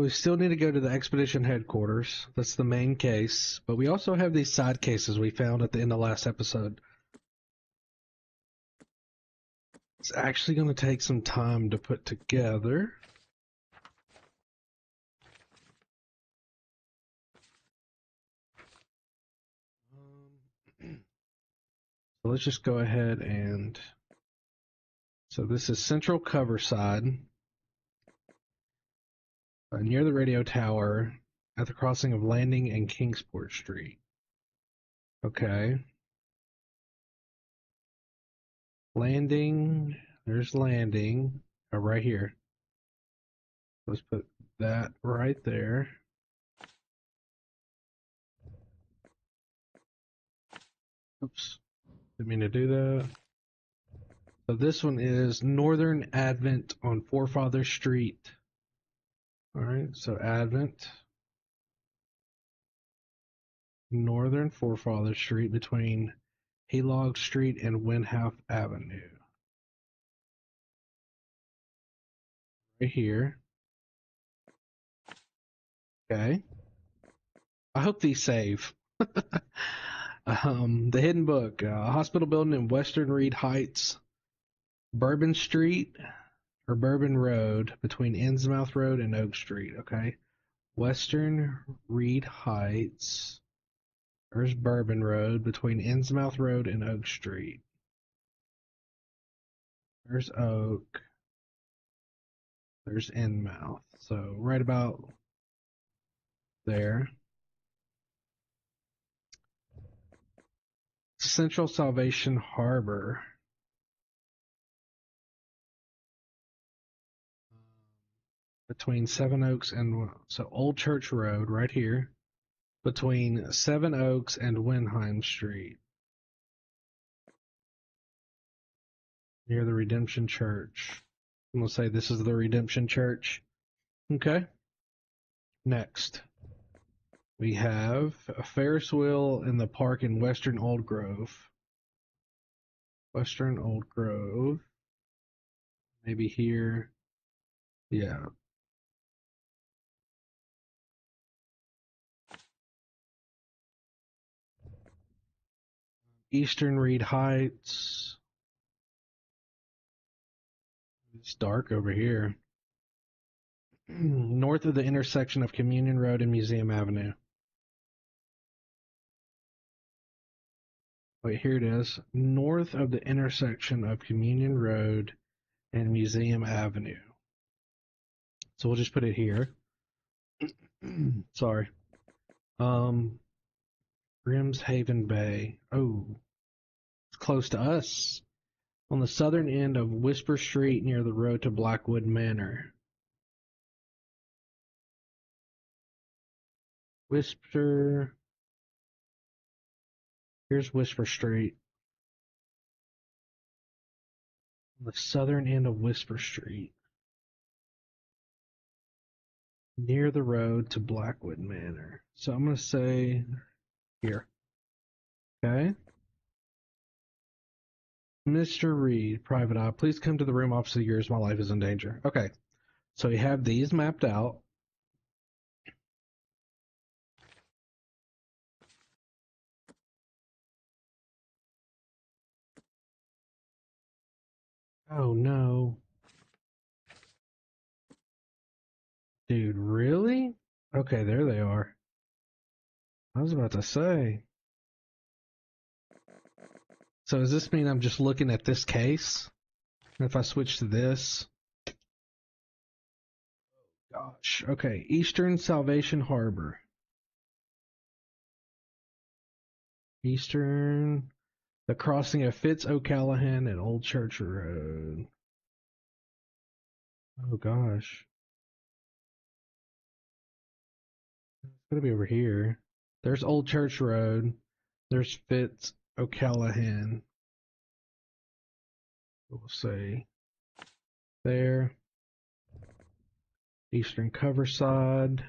we still need to go to the expedition headquarters. That's the main case. But we also have these side cases we found at the end of last episode. It's actually going to take some time to put together. So let's just go ahead and... So this is Central Cover Side. Near the radio tower at the crossing of Landing and Kingsport Street. Okay. Landing. There's Landing. Oh, right here. Let's put that right there. Oops. Didn't mean to do that. So this one is Northern Advent on Forefather Street. Alright, so Advent. Northern Forefather Street between Haylog Street and Windhouse Avenue. Right here. Okay. I hope these save. The Hidden Book. Hospital building in Western Reed Heights. Bourbon Street or Bourbon Road between Innsmouth Road and Oak Street. Okay. Western Reed Heights. There's Bourbon Road between Innsmouth Road and Oak Street. There's Oak. There's Innsmouth. So right about there. Central Salvation Harbor. Between Seven Oaks and... So Old Church Road right here. Between Seven Oaks and Windheim Street. Near the Redemption Church. I'm going to say this is the Redemption Church. Okay. Next. We have a Ferris wheel in the park in Western Old Grove. Western Old Grove. Maybe here. Yeah. Eastern Reed Heights. It's dark over here. North of the intersection of Communion Road and Museum Avenue. Wait, here it is. North of the intersection of Communion Road and Museum Avenue. So we'll just put it here. Sorry. Grimshaven Bay. Oh, it's close to us. On the southern end of Whisper Street near the road to Blackwood Manor. Whisper. Here's Whisper Street. On the southern end of Whisper Street. Near the road to Blackwood Manor. So I'm going to say here. Okay. Mr. Reed, private eye, please come to the room opposite yours. My life is in danger. Okay. So we have these mapped out. Oh no. Dude, really? Okay, there they are. I was about to say. So does this mean I'm just looking at this case? If I switch to this? Gosh. Okay, Eastern Salvation Harbor. Eastern... The crossing of Fitz O'Callahan and Old Church Road. Oh gosh. It's gonna be over here. There's Old Church Road. There's Fitz O'Callahan. We'll say there. Eastern Coverside.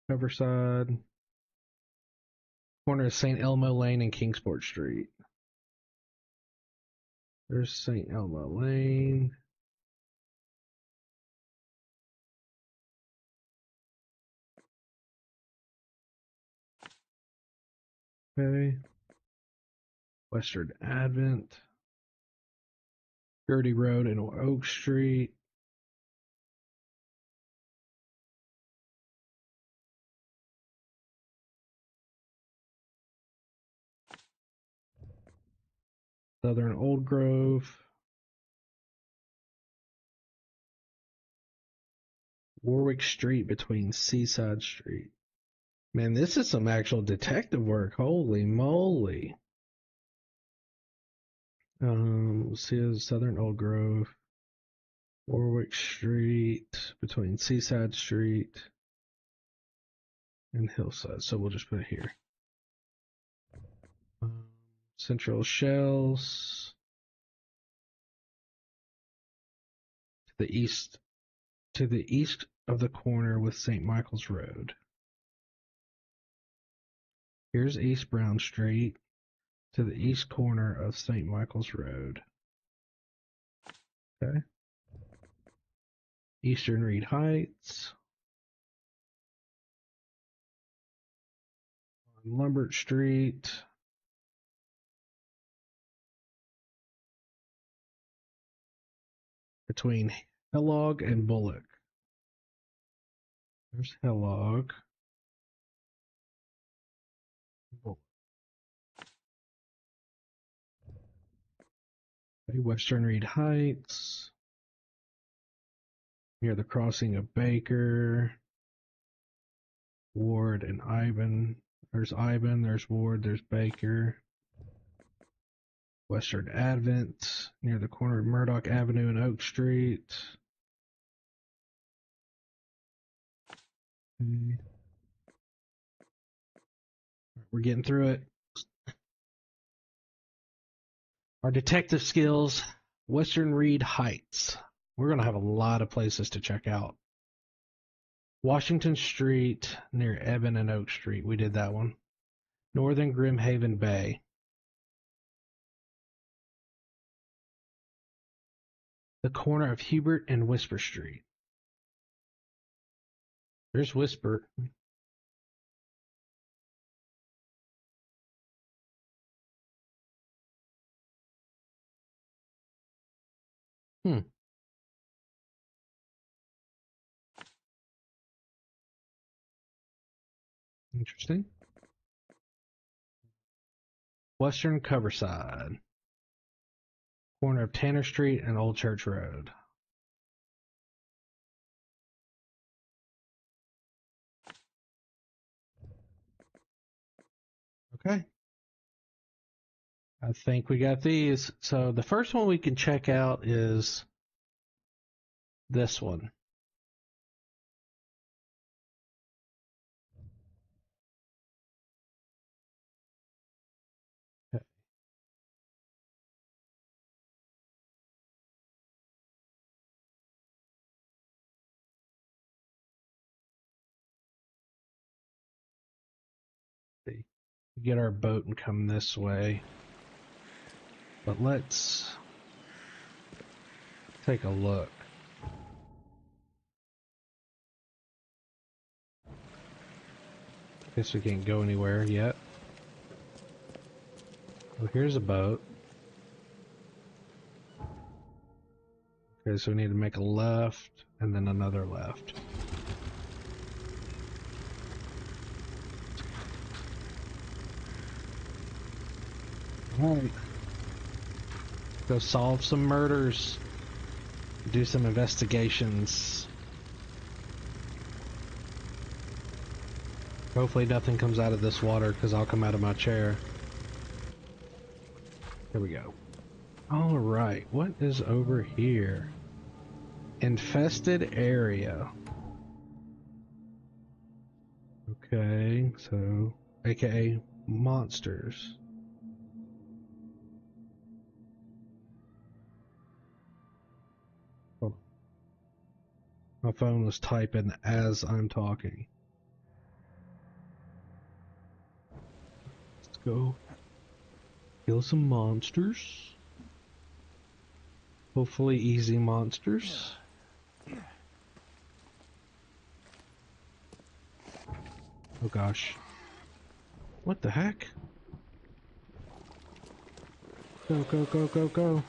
Coverside. Corner of St. Elmo Lane and Kingsport Street. There's St. Elmo Lane. Okay. Western Advent. Gertie Road and Oak Street. Southern Old Grove. Warwick Street between Seaside Street. Man, this is some actual detective work. Holy moly. Let's see, Southern Old Grove. Warwick Street between Seaside Street and Hillside. So we'll just put it here. Central Shells. To the east of the corner with St. Michael's Road. Here's East Brown Street to the east corner of St. Michael's Road. Okay. Eastern Reed Heights. On Lumbert Street. Between Hellog and Bullock. There's Hellog. Bullock. Okay, Western Reed Heights. Near the crossing of Baker. Ward and Ivan. There's Ivan, there's Ward, there's Baker. Western Advent, near the corner of Murdoch Avenue and Oak Street. Okay. We're getting through it. Our detective skills, Western Reed Heights. We're going to have a lot of places to check out. Washington Street, near Evan and Oak Street. We did that one. Northern Grimhaven Bay. The corner of Hubert and Whisper Street. There's Whisper. Interesting. Western Coverside. Corner of Tanner Street and Old Church Road. Okay. I think we got these. So the first one we can check out is this one. Okay. See. Get our boat and come this way. But let's take a look. Guess we can't go anywhere yet. Oh, here's a boat. Okay, so we need to make a left and then another left. Alright. Go solve some murders. Do some investigations. Hopefully nothing comes out of this water because I'll come out of my chair. Here we go. Alright, what is over here? Infested area. Okay, so, aka monsters. Oh. My phone was typing as I'm talking. Let's go kill some monsters. Hopefully easy monsters. Oh gosh. What the heck? Go, go, go, go, go.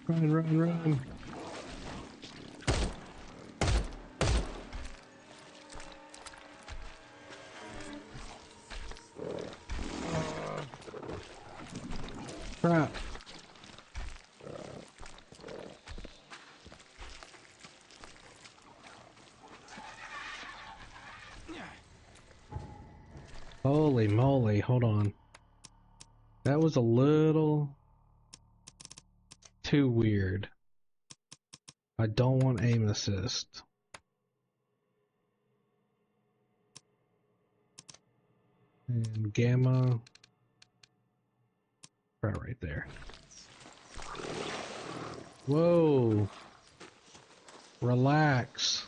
Run, run, run. Crap. Holy moly, hold on. That was a little too weird. I don't want aim assist. And gamma. Right there. Whoa. Relax.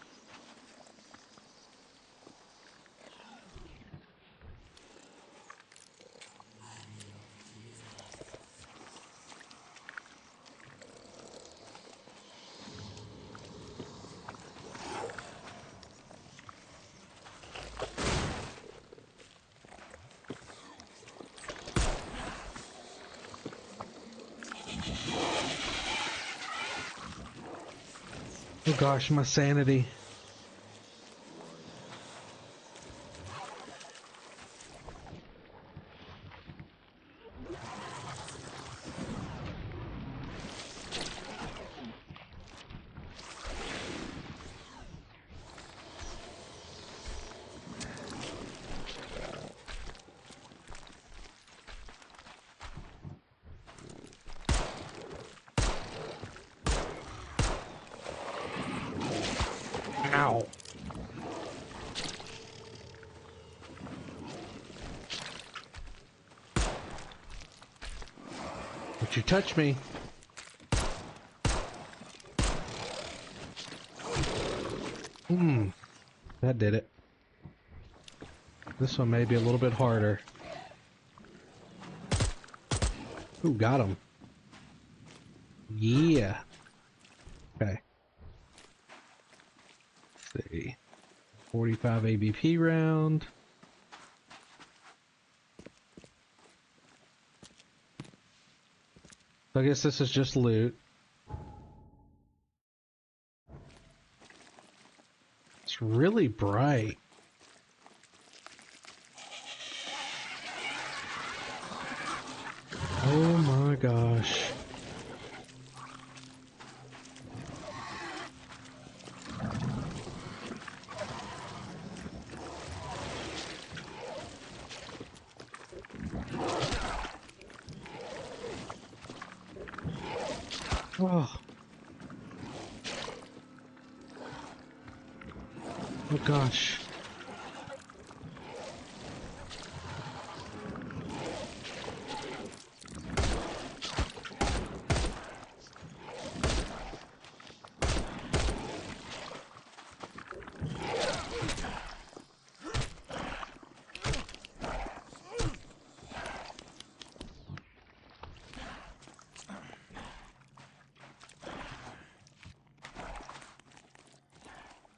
Oh gosh, my sanity. Ow. Don't you touch me. That did it. This one may be a little bit harder. Ooh, got him. Yeah. Okay. Let's see. 45 ABP round. So I guess this is just loot. It's really bright. Oh my gosh. Oh. Oh gosh.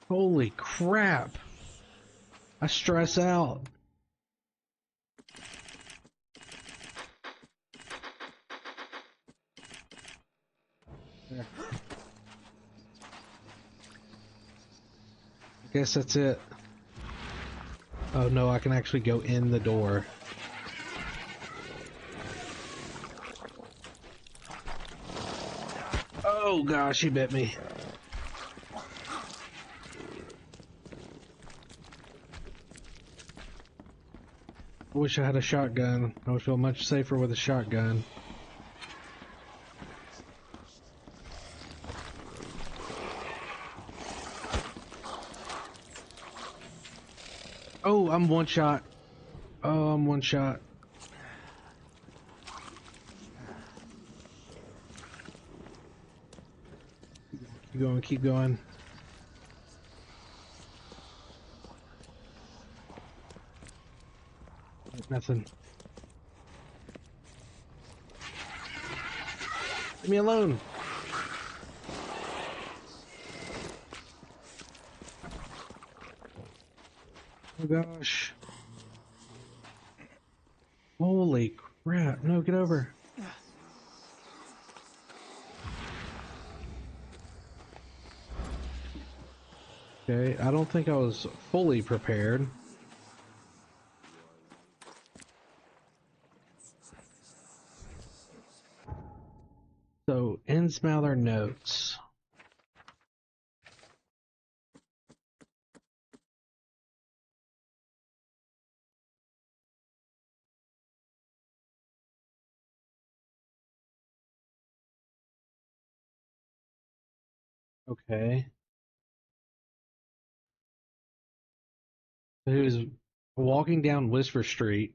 Holy crap. I stress out. There. I guess that's it. Oh no, I can actually go in the door. Oh gosh, he bit me. I wish I had a shotgun. I would feel much safer with a shotgun. Oh, I'm one shot. Oh, I'm one shot. Keep going, keep going. Nothing. Leave me alone. Oh gosh. Holy crap. No, get over. Okay, I don't think I was fully prepared. So, Innsmouth notes. Okay. He was walking down Whisper Street.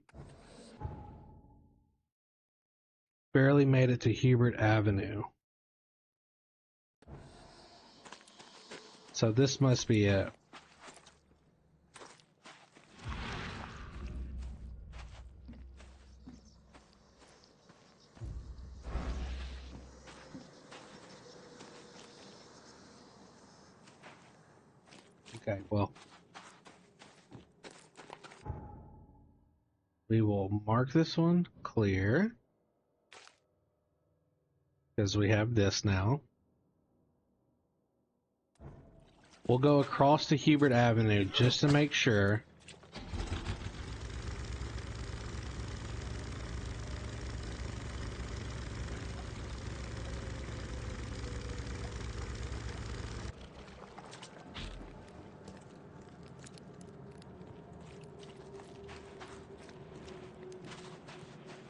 Barely made it to Hubert Avenue. So this must be it. Okay, well. We will mark this one clear. Because we have this now. We'll go across to Hubert Avenue just to make sure.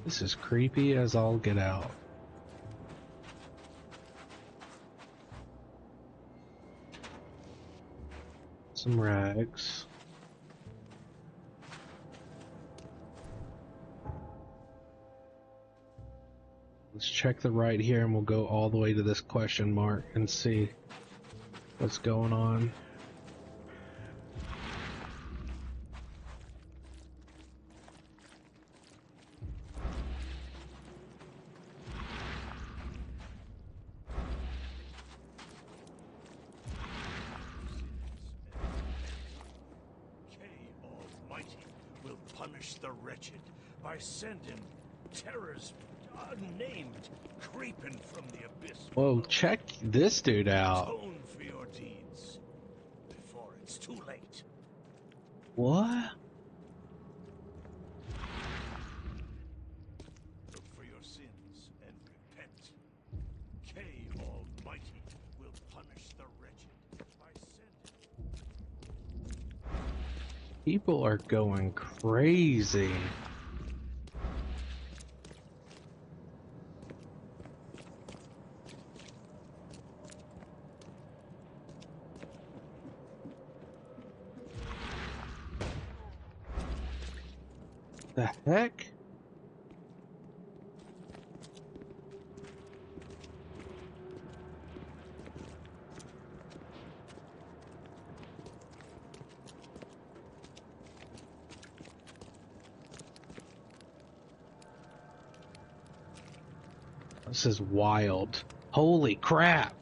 This is creepy as all get out. Some rags. Let's check the right here and we'll go all the way to this question mark and see what's going on. Punish the wretched by sending terrors unnamed creeping from the abyss. Whoa, check this dude out. Atone for your deeds before it's too late. What? Look for your sins and repent. K Almighty will punish the wretched by sending. People are going crazy. The heck? This is wild. Holy crap!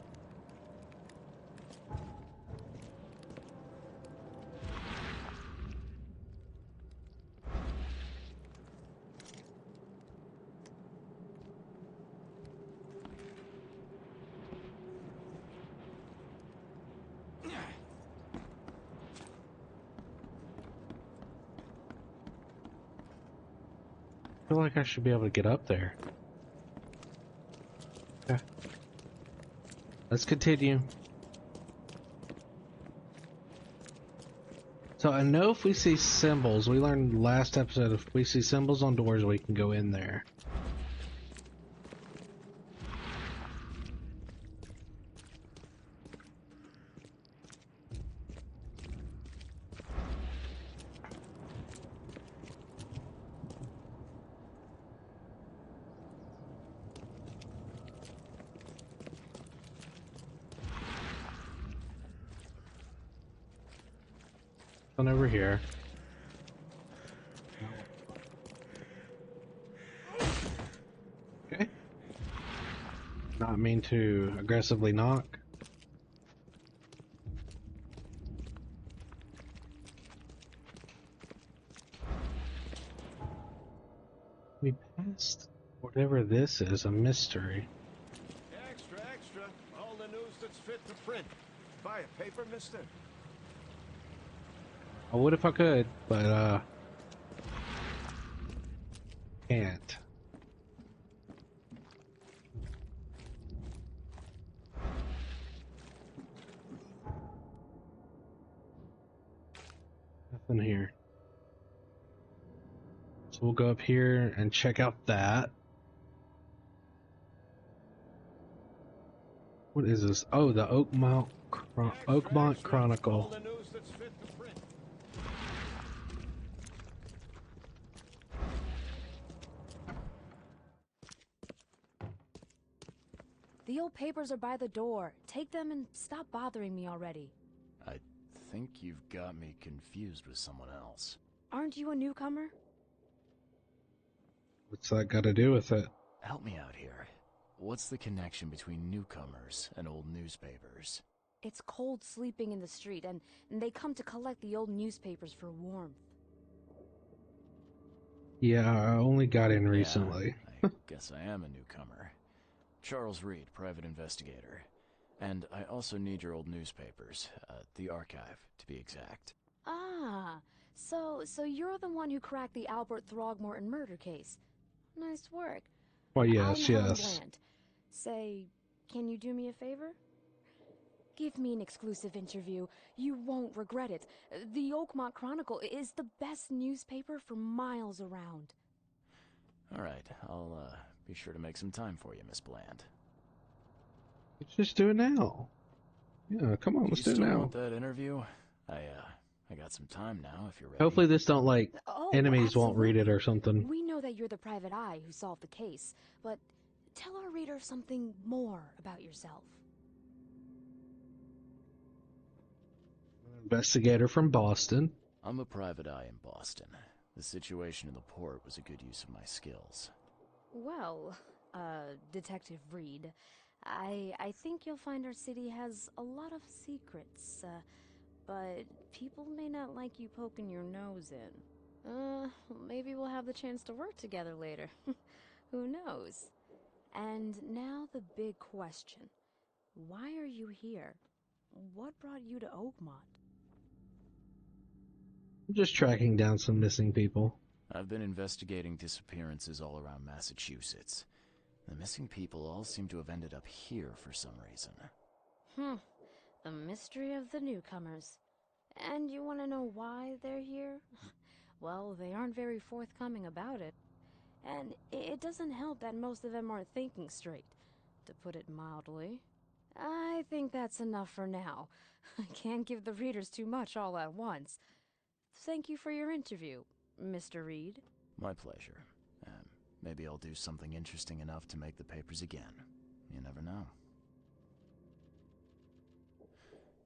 I feel like I should be able to get up there. Okay. Let's continue. So I know if we see symbols, we learned last episode, if we see symbols on doors, we can go in there. On over here. Okay. Not mean to aggressively knock. We passed whatever this is, a mystery. Extra, extra. All the news that's fit to print. Buy a paper, mister? I would if I could, but can't. Nothing here. So we'll go up here and check out that. What is this? Oh, the Oakmont Extra. All Chronicle. the news that's fit to print. The old papers are by the door. Take them and stop bothering me already. I think you've got me confused with someone else. Aren't you a newcomer? What's that got to do with it? Help me out here. What's the connection between newcomers and old newspapers? It's cold sleeping in the street, and they come to collect the old newspapers for warmth. Yeah, I only got in recently. Yeah, I guess I am a newcomer. Charles Reed, private investigator. And I also need your old newspapers. The archive, to be exact. Ah, so you're the one who cracked the Albert Throgmorton murder case. Nice work. Well, I'm yes, Helen yes. Bland. Say, can you do me a favor? Give me an exclusive interview. You won't regret it. The Oakmont Chronicle is the best newspaper for miles around. All right, I'll be sure to make some time for you, Miss Bland. Let's just do it now. Yeah, come on, let's do You it still now. want that interview? I got some time now, if you're ready. Hopefully this don't, like, Oh, enemies won't read it absolutely. or something. We know that you're the private eye who solved the case, but tell our reader something more about yourself. Investigator from Boston. I'm a private eye in Boston. The situation in the port was a good use of my skills. Well, Detective Reed, I think you'll find our city has a lot of secrets, but people may not like you poking your nose in. Maybe we'll have the chance to work together later. Who knows? And now the big question. Why are you here? What brought you to Oakmont? I'm just tracking down some missing people. I've been investigating disappearances all around Massachusetts. The missing people all seem to have ended up here for some reason. The mystery of the newcomers. And you want to know why they're here? Well, they aren't very forthcoming about it. And it doesn't help that most of them aren't thinking straight, to put it mildly. I think that's enough for now. I can't give the readers too much all at once. Thank you for your interview, Mr. Reed. My pleasure. Maybe I'll do something interesting enough to make the papers again. You never know.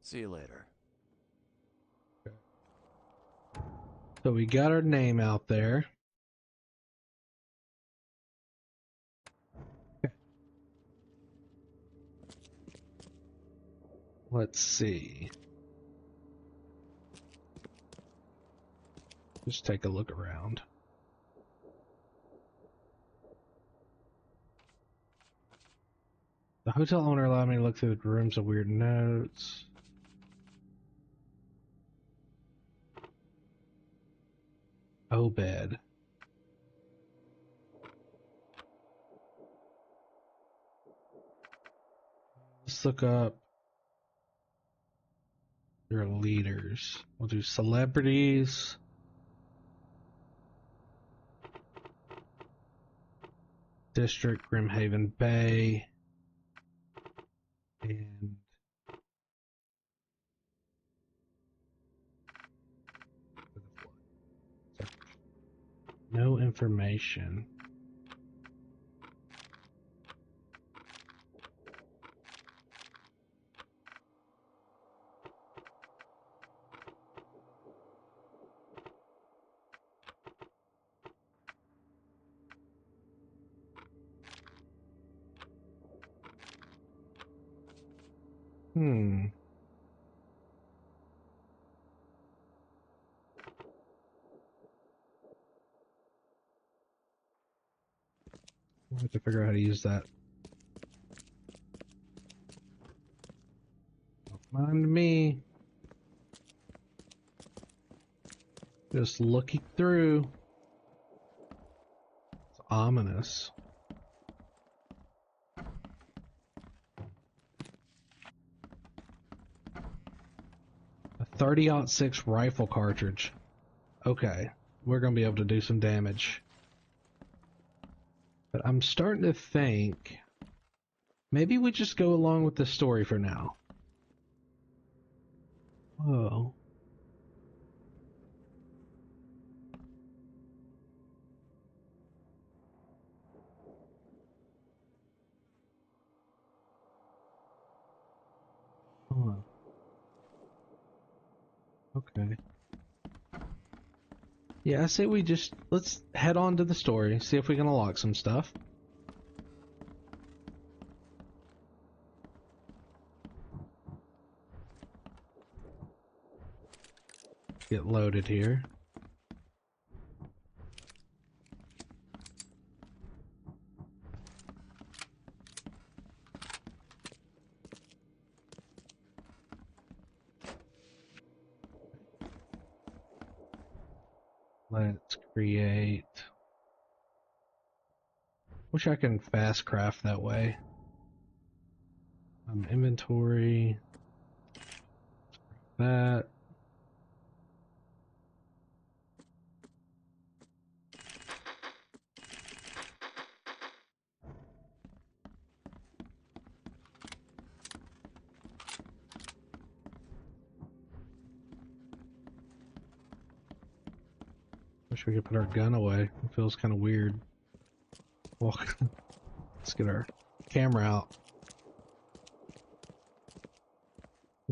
See you later. So we got our name out there. Let's see. Just take a look around. The hotel owner allowed me to look through the rooms of weird notes. Obed. Let's look up your leaders. We'll do celebrities. District, Grimhaven Bay. And no information. Hmm. We'll have to figure out how to use that. Don't mind me. Just looking through. It's ominous. A 30-06 rifle cartridge. Okay, we're gonna be able to do some damage. But I'm starting to think maybe we just go along with the story for now. Whoa. Huh. Okay. Yeah, I say we just let's head on to the story, see if we can unlock some stuff. Get loaded here. Let's create. Wish I can fast craft that way. Inventory. That. Wish we could put our gun away. It feels kind of weird. Walk. Let's get our camera out.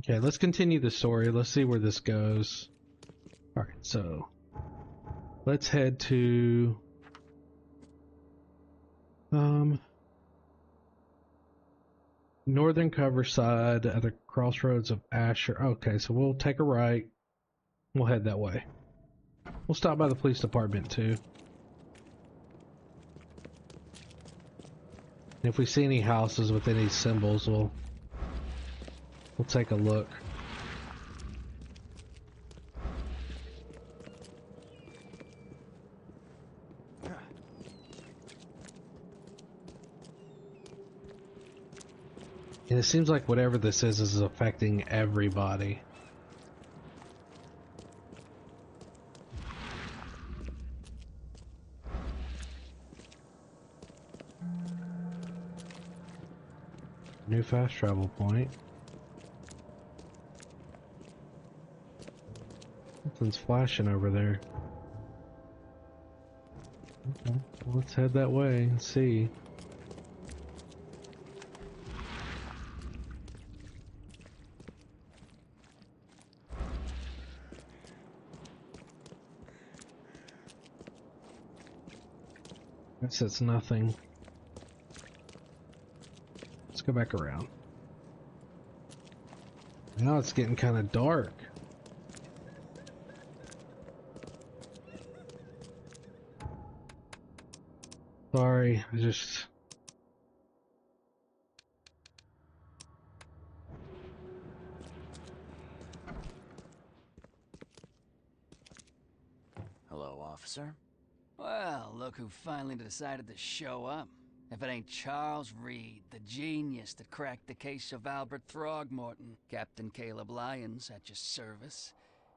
Okay, let's continue the story. Let's see where this goes. Alright, so let's head to northern cover side at the crossroads of Asher. Okay, so we'll take a right. We'll head that way. We'll stop by the police department too. And if we see any houses with any symbols, we'll take a look. And it seems like whatever this is affecting everybody. New fast travel point. Something's flashing over there. Okay, well, let's head that way and see. Guess it's nothing. Let's go back around. Now it's getting kind of dark. Sorry, I just... Hello, officer. Well, look who finally decided to show up. If it ain't Charles Reed, the genius that cracked the case of Albert Throgmorton. Captain Caleb Lyons at your service.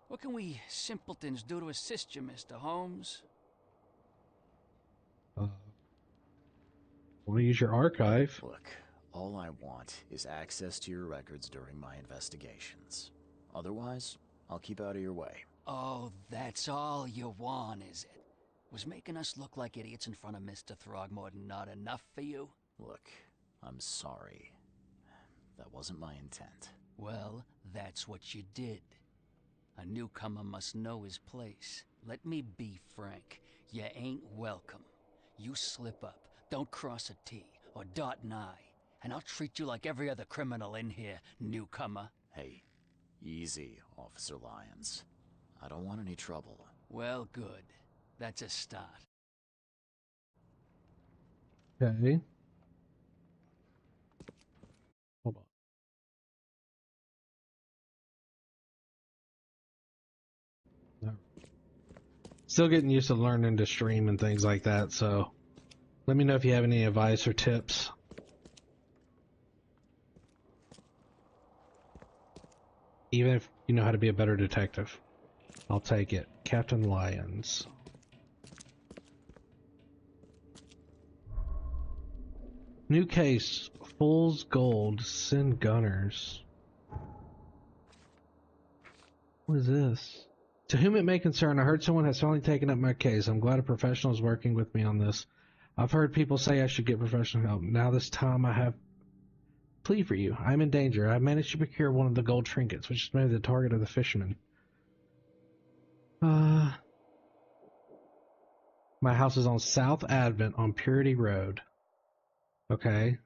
What can we simpletons do to assist you, Mr. Holmes? Want to use your archive? Look, all I want is access to your records during my investigations. Otherwise, I'll keep out of your way. Oh, that's all you want, is it? Was making us look like idiots in front of Mr. Throgmorton not enough for you? Look, I'm sorry. That wasn't my intent. Well, that's what you did. A newcomer must know his place. Let me be frank. You ain't welcome. You slip up, don't cross a T or dot an I, and I'll treat you like every other criminal in here, newcomer. Hey, easy, Officer Lyons. I don't want any trouble. Well, good. That's a start. Okay. Hold on. No. Still getting used to learning to stream and things like that, so let me know if you have any advice or tips. Even if you know how to be a better detective. I'll take it. Captain Lyons. New case. Fool's Gold. Send gunners. What is this? To whom it may concern, I heard someone has finally taken up my case. I'm glad a professional is working with me on this. I've heard people say I should get professional help. Now this time I have plea for you. I'm in danger. I managed to procure one of the gold trinkets, which is maybe the target of the fisherman. My house is on South Advent on Purity Road. Okay.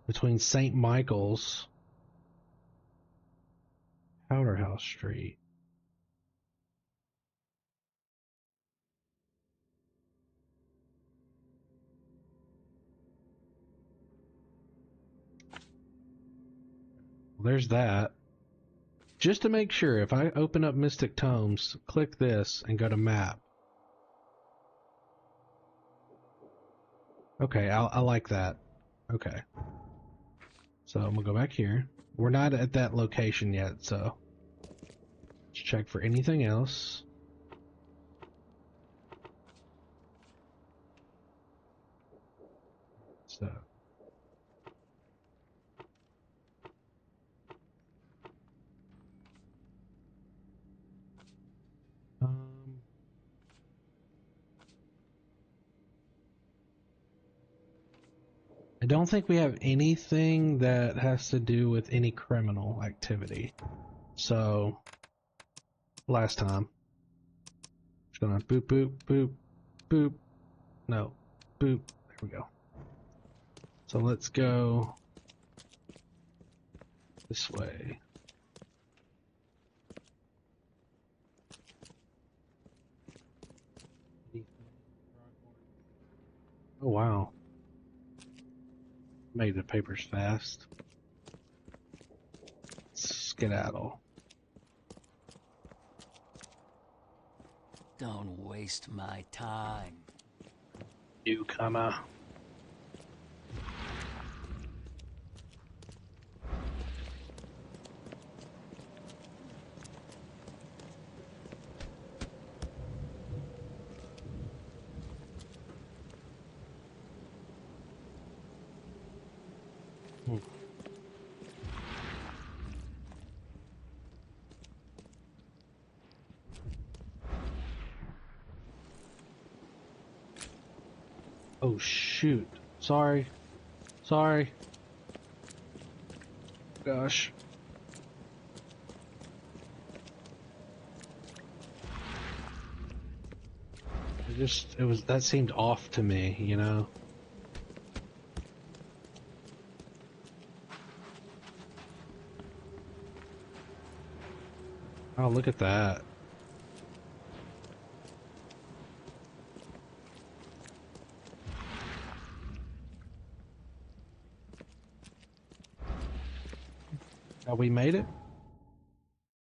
Between St. Michael's, Powderhouse Street. Well, there's that. Just to make sure, if I open up Mystic Tomes, click this and go to map. Okay, I like that. Okay. So I'm gonna go back here. We're not at that location yet, so let's check for anything else. So I don't think we have anything that has to do with any criminal activity. So last time. Just gonna boop boop boop boop. No. Boop. There we go. So let's go this way. Oh wow. Made the papers fast. Skedaddle. Don't waste my time. Newcomer. Oh shoot. Sorry. Sorry. Gosh. That seemed off to me, you know? Oh, look at that. Oh, we made it?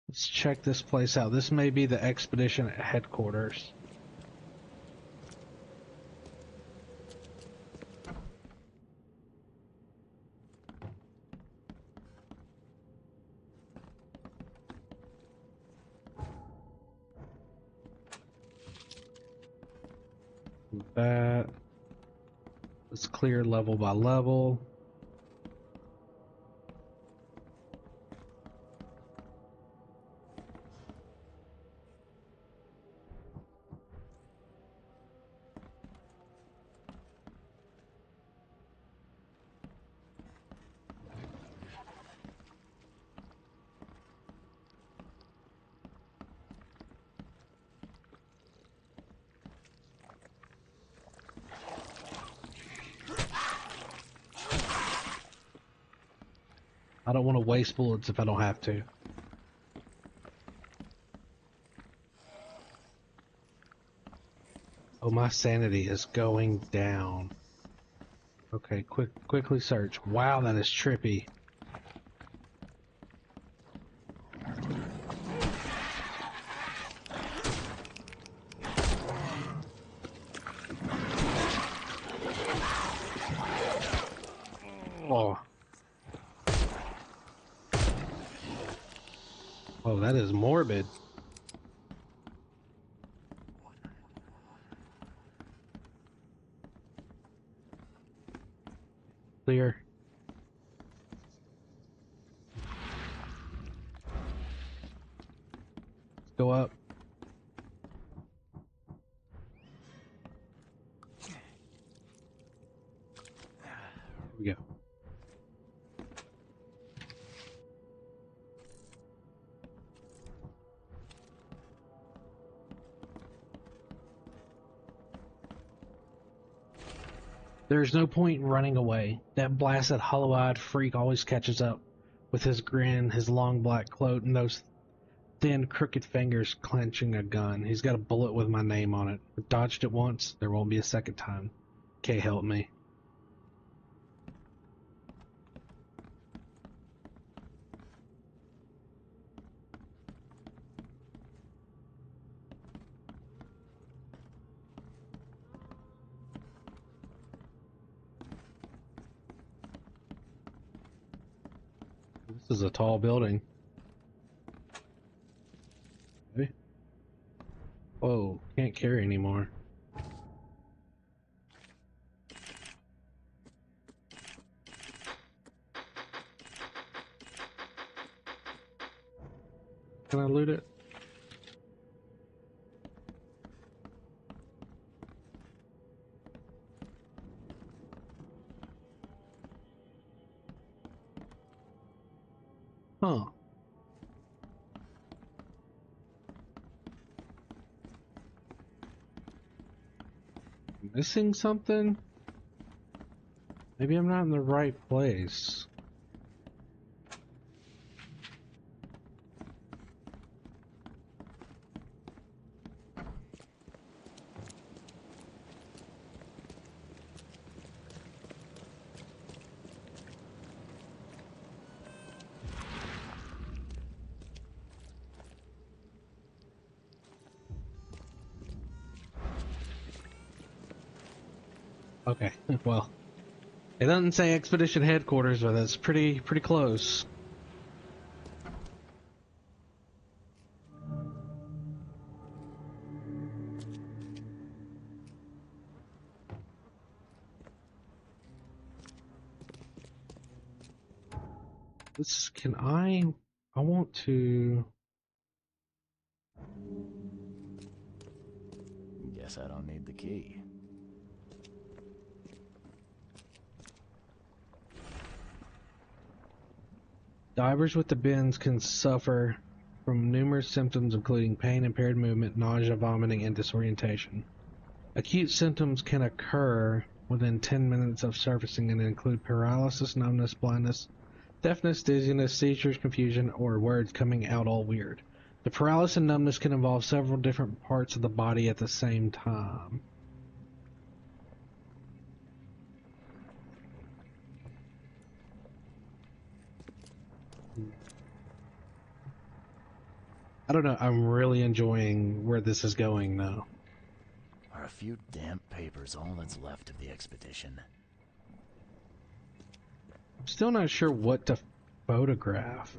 Let's check this place out. This may be the expedition headquarters. That. Let's clear level by level. I don't want to waste bullets if I don't have to. Oh, my sanity is going down. Okay, quickly search. Wow, that is trippy. Oh. Oh, that is morbid. Clear. Let's go up. Here we go. There's no point in running away. That blasted hollow-eyed freak always catches up, with his grin, his long black cloak, and those thin, crooked fingers clenching a gun. He's got a bullet with my name on it. I dodged it once, there won't be a second time. Can't help me. This is a tall building. Okay. Whoa, can't carry anymore. Can I loot it? Huh. Missing something? Maybe I'm not in the right place. Okay, well, it doesn't say expedition headquarters, but that's pretty close. This, can I want to... Guess I don't need the key. Divers with the bends can suffer from numerous symptoms including pain, impaired movement, nausea, vomiting, and disorientation. Acute symptoms can occur within 10 minutes of surfacing and include paralysis, numbness, blindness, deafness, dizziness, seizures, confusion, or words coming out all weird. The paralysis and numbness can involve several different parts of the body at the same time. I don't know, I'm really enjoying where this is going now. Are a few damp papers all that's left of the expedition? I'm still not sure what to photograph.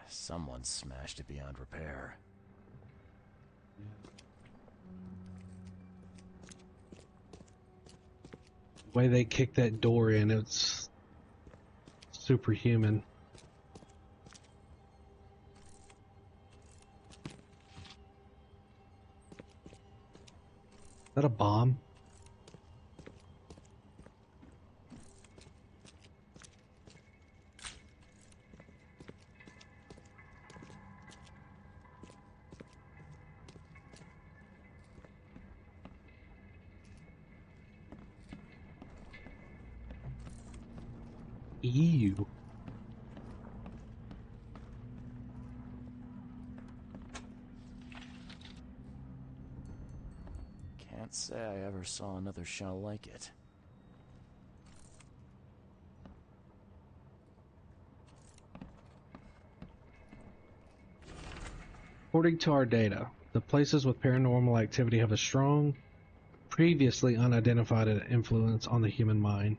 Someone smashed it beyond repair. The way they kick that door in, it's superhuman. Is that a bomb? Ew. Can't say I ever saw another shell like it. According to our data, the places with paranormal activity have a strong, previously unidentified influence on the human mind.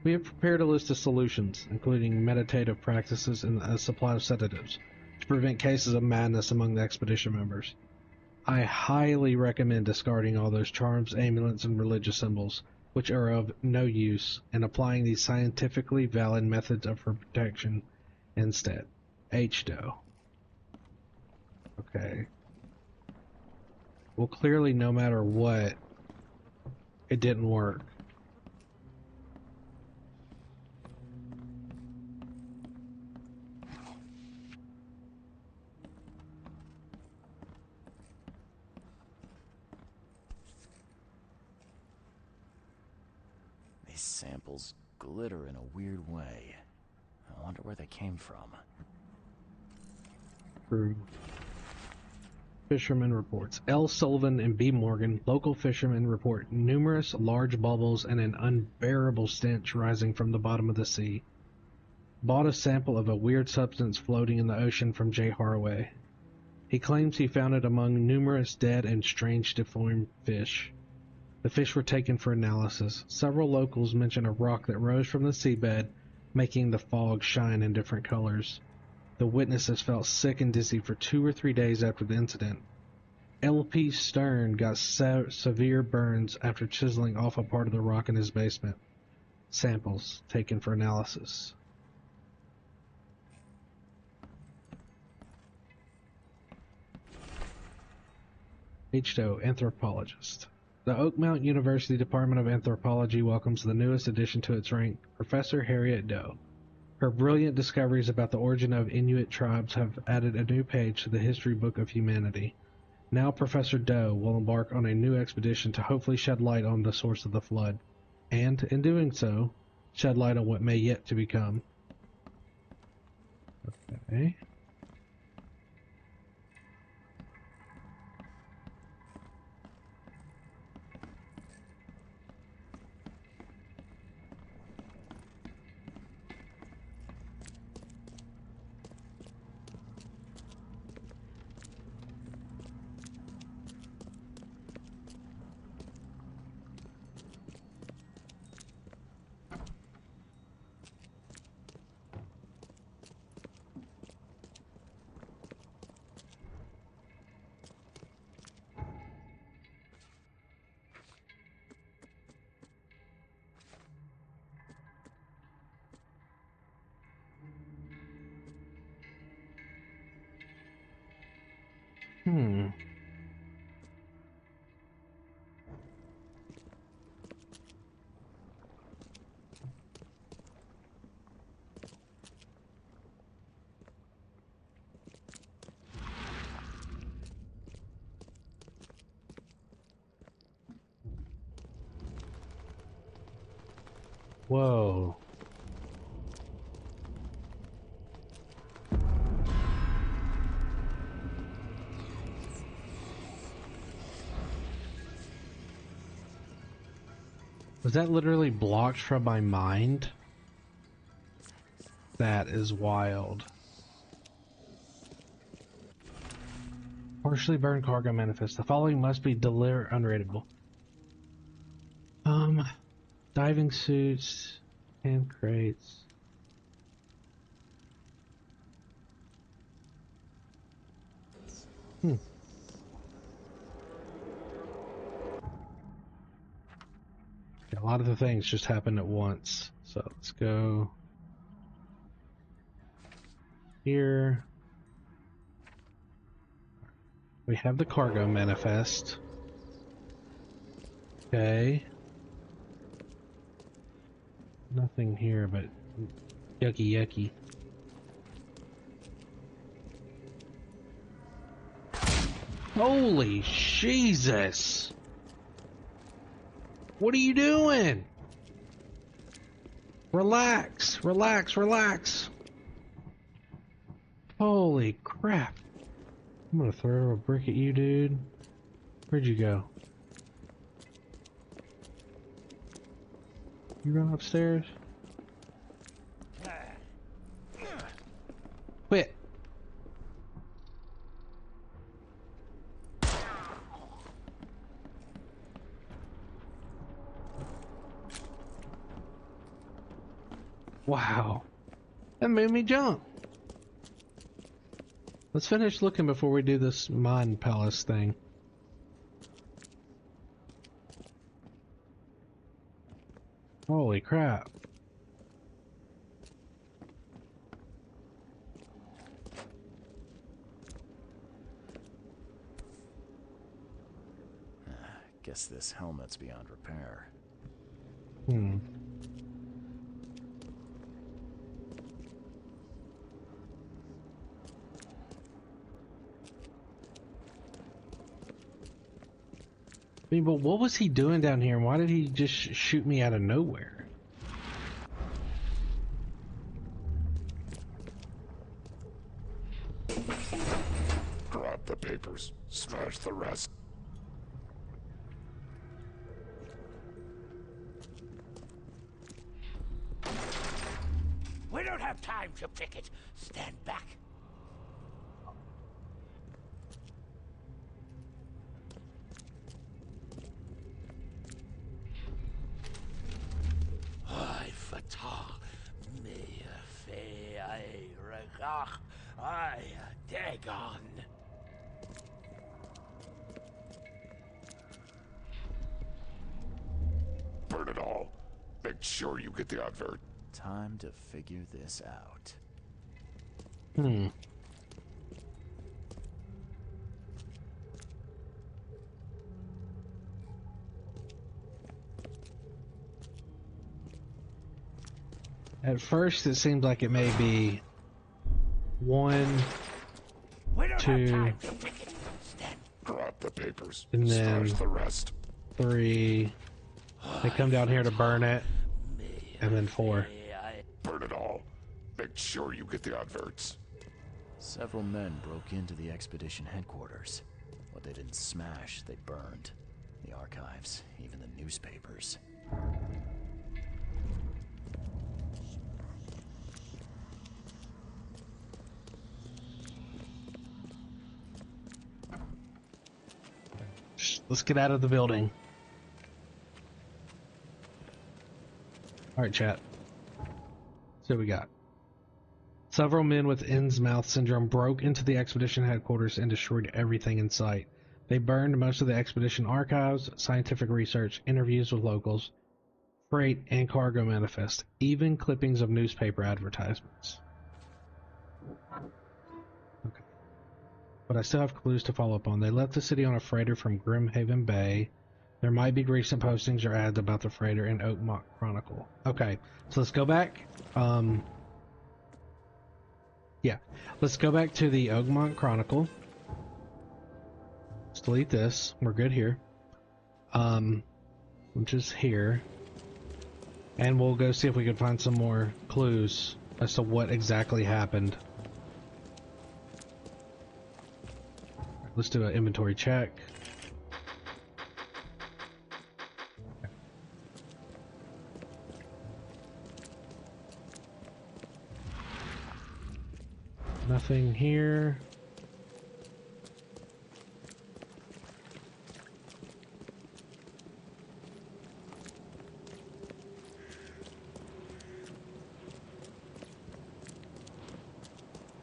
We have prepared a list of solutions, including meditative practices and a supply of sedatives, to prevent cases of madness among the expedition members. I highly recommend discarding all those charms, amulets, and religious symbols, which are of no use, and applying these scientifically valid methods of protection instead. H-Doe. Okay. Well, clearly, no matter what, it didn't work. These samples glitter in a weird way. I wonder where they came from. True. Fisherman reports. L. Sullivan and B. Morgan, local fishermen, report numerous large bubbles and an unbearable stench rising from the bottom of the sea. Bought a sample of a weird substance floating in the ocean from J. Haraway. He claims he found it among numerous dead and strange deformed fish. The fish were taken for analysis. Several locals mention a rock that rose from the seabed, making the fog shine in different colors. The witnesses felt sick and dizzy for 2 or 3 days after the incident. L.P. Stern got severe burns after chiseling off a part of the rock in his basement. Samples taken for analysis. H-Doe, anthropologist. The Oakmount University Department of Anthropology welcomes the newest addition to its rank, Professor Harriet Doe. Her brilliant discoveries about the origin of Inuit tribes have added a new page to the history book of humanity. Now Professor Doe will embark on a new expedition to hopefully shed light on the source of the flood, and, in doing so, shed light on what may yet to become. Okay. Whoa. Was that literally blocked from my mind? That is wild. Partially burned cargo manifest. The following must be delivered unreadable. Diving suits, hand crates. Yeah, a lot of the things just happened at once. So let's go here. We have the cargo manifest. Okay. Nothing here but yucky yucky. Holy Jesus! What are you doing? Relax, relax, relax. Holy crap. I'm gonna throw a brick at you, dude. Where'd you go? You run upstairs. Quit. Wow. That made me jump. Let's finish looking before we do this mind palace thing. Holy crap. Guess this helmet's beyond repair. Hmm. I mean, but what was he doing down here? And why did he just shoot me out of nowhere? Grab the papers, smash the rest. We don't have time to pick it. Stand back. I fatah me fe I regach I dagon. Burn it all. Make sure you get the advert. Time to figure this out. Hmm. At first, it seems like it may be 1, We don't 2, have time to pick it. Stand. Grab the papers, And smash then- the rest. 3. They come down here to burn it, and then 4. Burn it all. Make sure you get the adverts. Several men broke into the expedition headquarters. What they didn't smash, they burned. The archives, even the newspapers. Let's get out of the building. Alright, chat. So we got. Several men with Innsmouth syndrome broke into the expedition headquarters and destroyed everything in sight. They burned most of the expedition archives, scientific research, interviews with locals, freight and cargo manifest, even clippings of newspaper advertisements. Okay. But I still have clues to follow up on. They left the city on a freighter from Grimhaven Bay. There might be recent postings or ads about the freighter in Oakmont Chronicle. Okay, so let's go back. Yeah, let's go back to the Oakmont Chronicle. Let's delete this. We're good here. Which is here. And we'll go see if we can find some more clues as to what exactly happened. Let's do an inventory check. Nothing here.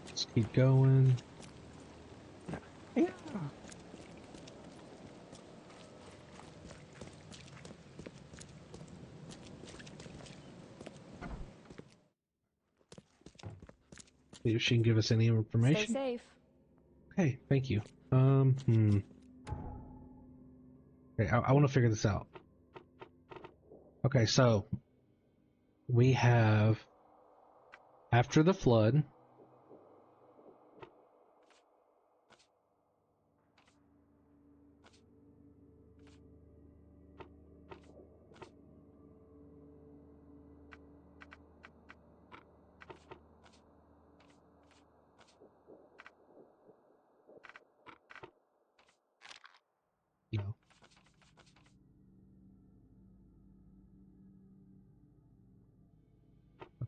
Let's keep going. Yeah. See if she can give us any Stay information. safe. Okay, thank you. Okay, I want to figure this out. Okay, so we have after the flood. You know.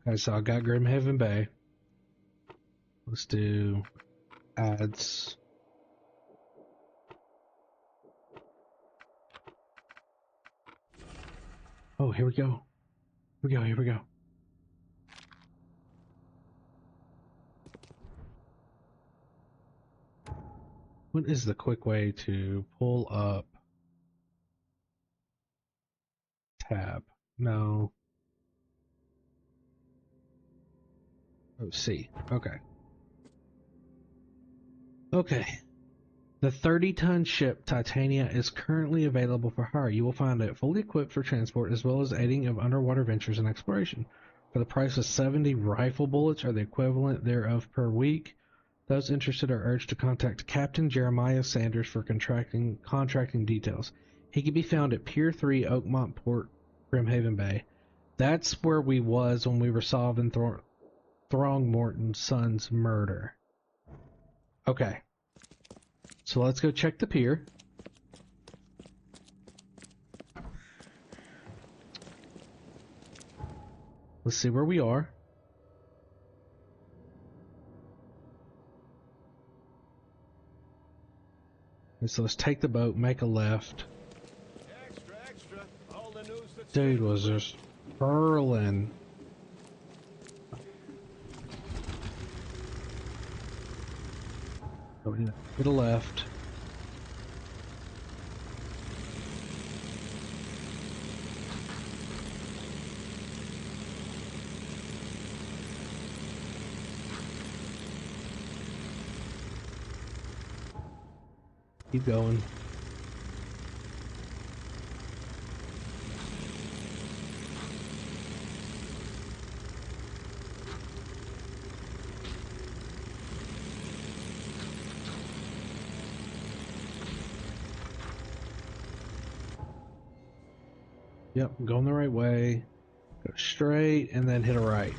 Okay, so I got Grimhaven Bay. Let's do ads. Oh, here we go. Here we go, here we go. What is the quick way to pull up tab? No. Oh, C. Okay. Okay. The 30-ton ship Titania is currently available for hire. You will find it fully equipped for transport as well as aiding of underwater ventures and exploration. For the price of 70 rifle bullets or the equivalent thereof per week, those interested are urged to contact Captain Jeremiah Sanders for contracting details. He can be found at Pier 3, Oakmont Port, Grimhaven Bay. That's where we was when we were solving Throgmorton's son's murder. Okay. So let's go check the pier. Let's see where we are. Okay, so let's take the boat, make a left. Extra, extra. All the news that's Dude was just hurling. So we hit a left. Keep going. Yep, going the right way. Go straight and then hit a right.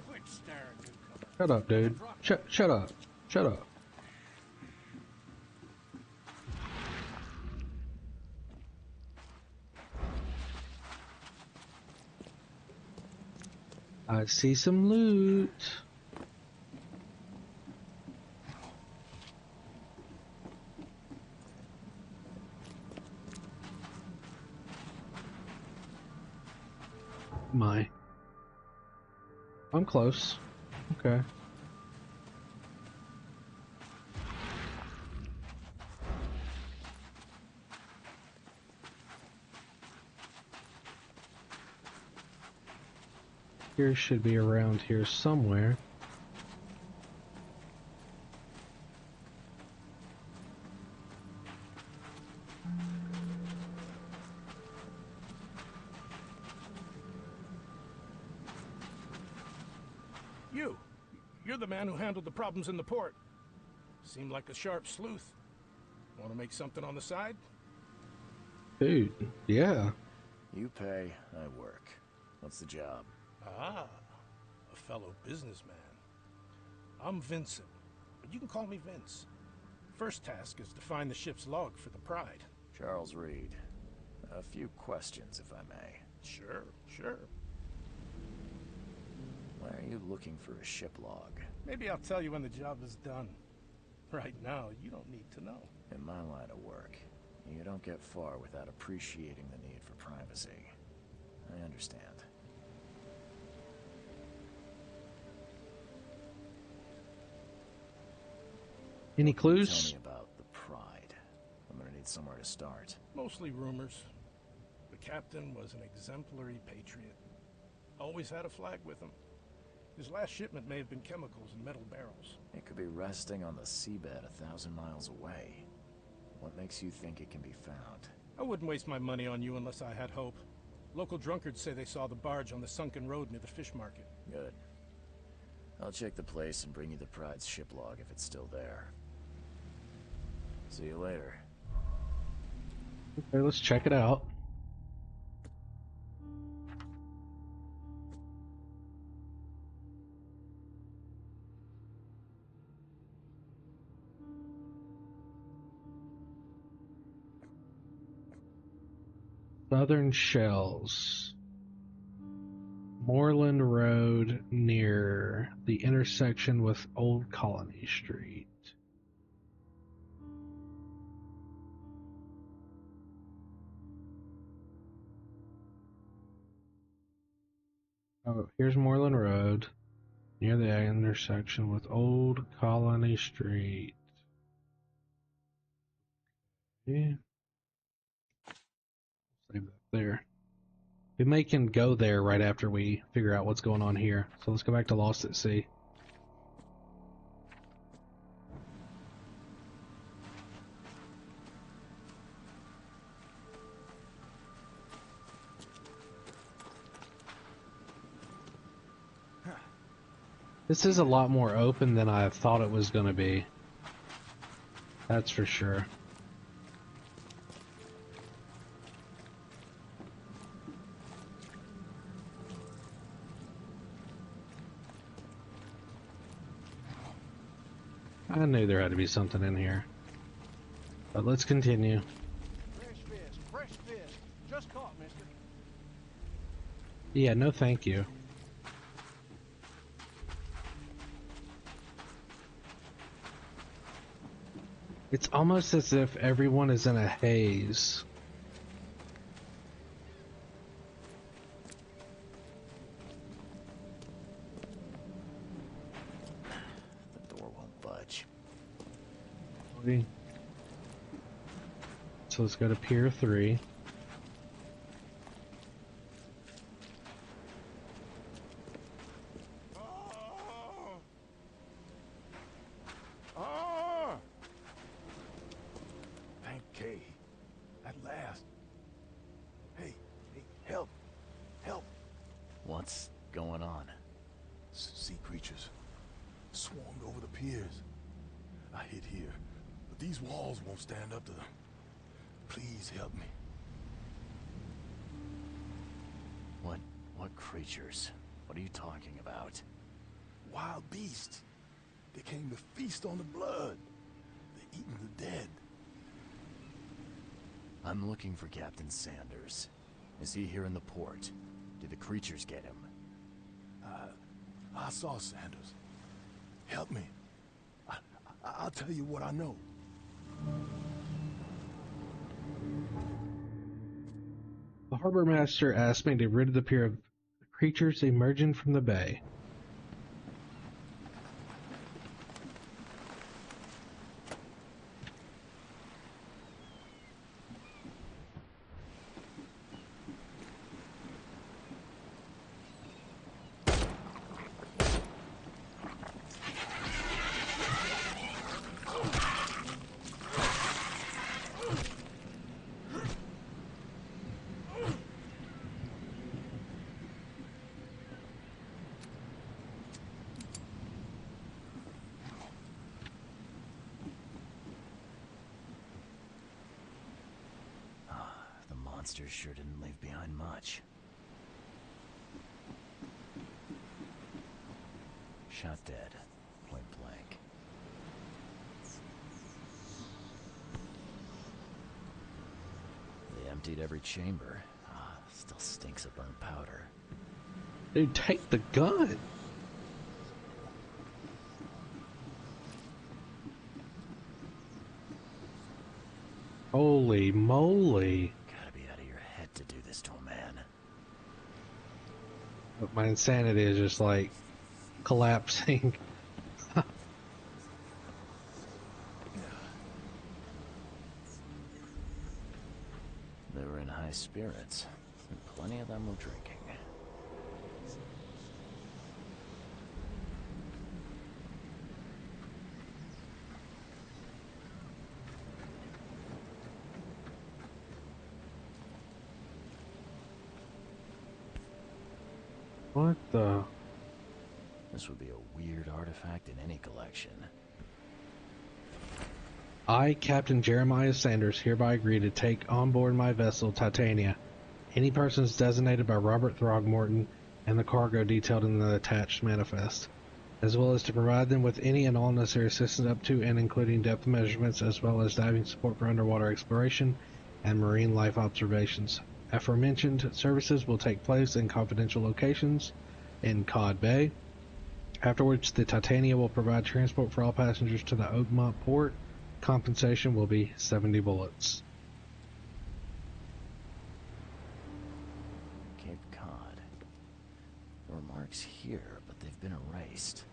Quit staring, newcomer. Shut up, dude. Shut up. Shut up. I see some loot. My. I'm close. Okay. Here should be around here somewhere. You're the man who handled the problems in the port. Seemed like a sharp sleuth. Want to make something on the side? Dude, yeah. You pay, I work. What's the job? Ah, a fellow businessman. I'm Vincent, but you can call me Vince. First task is to find the ship's log for the Pride. Charles Reed. A few questions, if I may. Sure. Why are you looking for a ship log? Maybe I'll tell you when the job is done. Right now, you don't need to know. In my line of work, you don't get far without appreciating the need for privacy. I understand. Any What can you clues? tell me about the Pride. I'm gonna need somewhere to start. Mostly rumors. The captain was an exemplary patriot. Always had a flag with him. His last shipment may have been chemicals in metal barrels. It could be resting on the seabed 1,000 miles away. What makes you think it can be found? I wouldn't waste my money on you unless I had hope. Local drunkards say they saw the barge on the sunken road near the fish market. Good. I'll check the place and bring you the Pride's ship log if it's still there. See you later. Okay, let's check it out. Southern Shells. Moreland Road near the intersection with Old Colony Street. Oh, here's Moreland Road near the intersection with Old Colony Street. Okay. Save that there. We may can go there right after we figure out what's going on here. So let's go back to Lost at Sea. This is a lot more open than I thought it was going to be. That's for sure. I knew there had to be something in here. But let's continue. Fresh fish. Just caught, mister. Yeah, no thank you. It's almost as if everyone is in a haze. The door won't budge. So let's go to Pier 3. Thank Kay. At last. Hey, help. Help. What's going on? Sea creatures swarmed over the piers. I hid here, but these walls won't stand up to them. Please help me. What creatures? What are you talking about? Wild beasts. They came to feast on the blood. They're eating the dead. I'm looking for Captain Sanders. Is he here in the port? Did the creatures get him? I saw Sanders. Help me. I'll tell you what I know. The harbor master asked me to rid the pier of creatures emerging from the bay. Monsters sure didn't leave behind much. Shot dead, point blank. They emptied every chamber. Still stinks of burnt powder. Dude, take the gun! Holy moly! Gotta be out of your head to do this to a man. But my insanity is just like collapsing. They were in high spirits, and plenty of them were drinking. What the? This would be a weird artifact in any collection. I, Captain Jeremiah Sanders, hereby agree to take on board my vessel, Titania, any persons designated by Robert Throgmorton and the cargo detailed in the attached manifest, as well as to provide them with any and all necessary assistance up to and including depth measurements, as well as diving support for underwater exploration and marine life observations. Aforementioned services will take place in confidential locations in Cod Bay. Afterwards, the Titania will provide transport for all passengers to the Oakmont port. Compensation will be 70 bullets. Cape Cod. There were marks here, but they've been erased.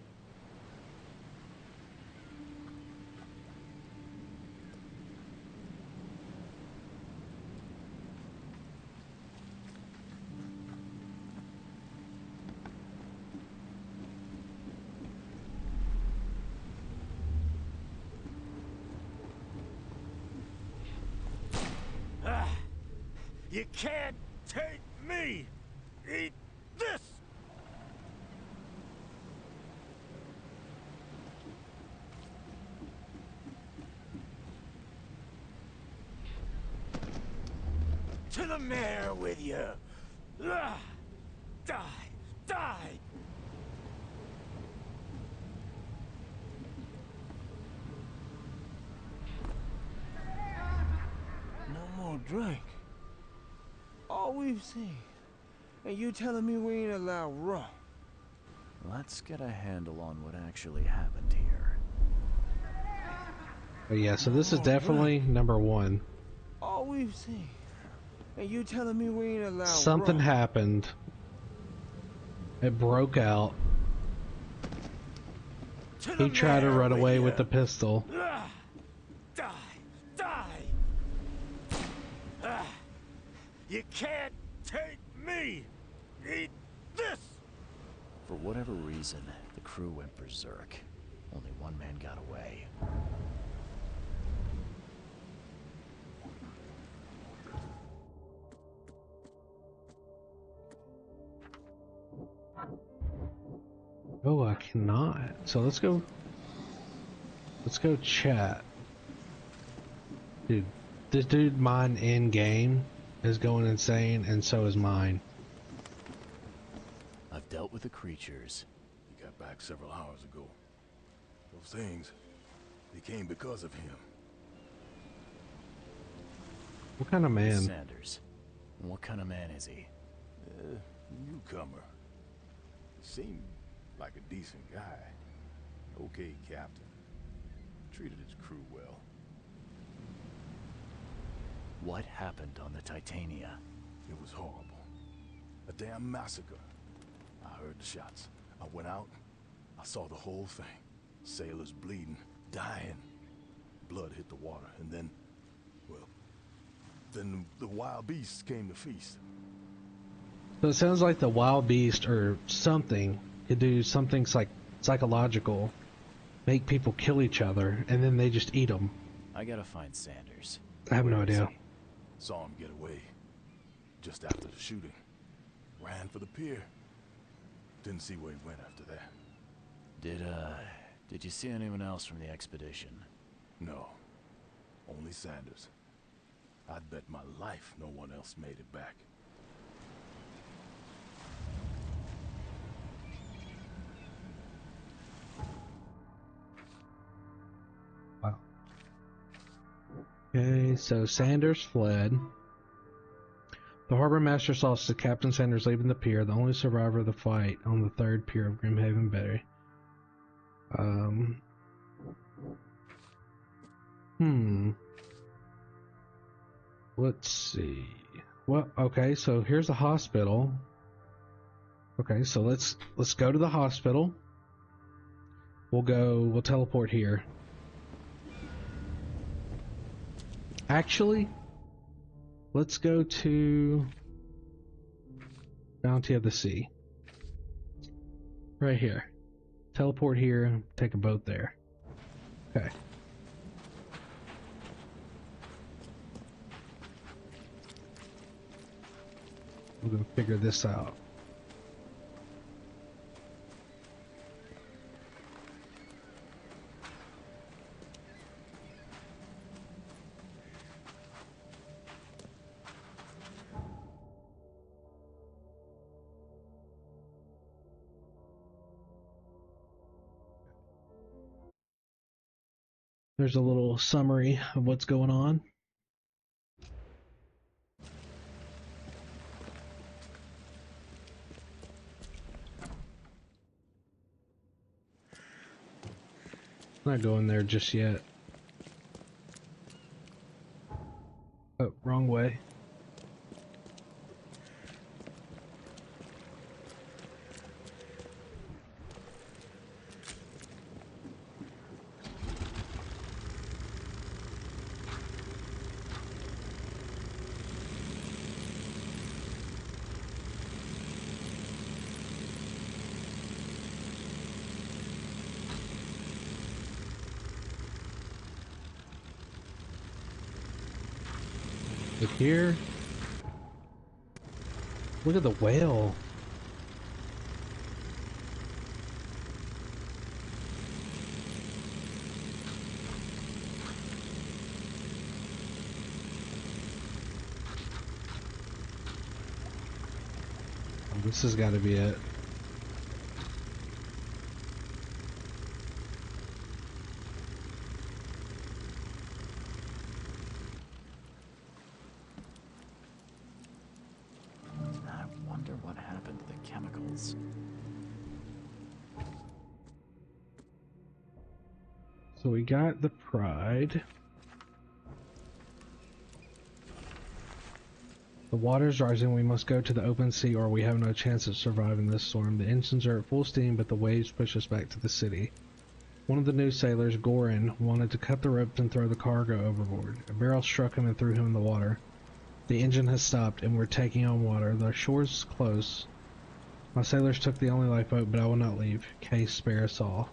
You can't take me! Eat this! To the mayor with you! Die! Die! No more drink. All we've seen. And you telling me we ain't allowed rum? Let's get a handle on what actually happened here. But yeah, so this is definitely number one. All we've seen. And you telling me we ain't allowed Something rum? happened. It broke out. He tried to run away with the pistol. Die! You can't take me! Eat this! For whatever reason, the crew went berserk. Only one man got away. Oh, I cannot. So let's go chat. Dude, this dude mine in game is going insane, and so is mine. I've dealt with the creatures. He got back several hours ago. Those things, they came because of him. What kind of man? Sanders. What kind of man is he? Newcomer. He seemed like a decent guy. Okay, Captain. Treated his crew well. What happened on the Titania? It was horrible. A damn massacre. I heard the shots. I went out. I saw the whole thing. Sailors bleeding, dying. Blood hit the water, and then, well, then the wild beasts came to feast. So it sounds like the wild beast or something could do something psychological, make people kill each other, and then they just eat them. I gotta find Sanders. I have no Where is idea. he? Saw him get away. Just after the shooting. Ran for the pier. Didn't see where he went after that. Did you see anyone else from the expedition? No. Only Sanders. I'd bet my life no one else made it back. Wow. Okay, so Sanders fled. The harbor master saw Captain Sanders leaving the pier, the only survivor of the fight on the third pier of Grimhaven Bay. Let's see. Well, okay, so here's the hospital. Okay, so let's go to the hospital. We'll teleport here. Actually, let's go to Bounty of the Sea. Right here. Teleport here, take a boat there. Okay. We're gonna figure this out. There's a little summary of what's going on. Not going there just yet. Oh, wrong way. Look here. Look at the whale. Oh, this has got to be it. I wonder what happened to the chemicals. So we got the Pride. The water's rising. We must go to the open sea or we have no chance of surviving this storm. The engines are at full steam, but the waves push us back to the city. One of the new sailors, Gorin, wanted to cut the ropes and throw the cargo overboard. A barrel struck him and threw him in the water. The engine has stopped and we're taking on water. The shore's close. My sailors took the only lifeboat, but I will not leave. Case spare us all.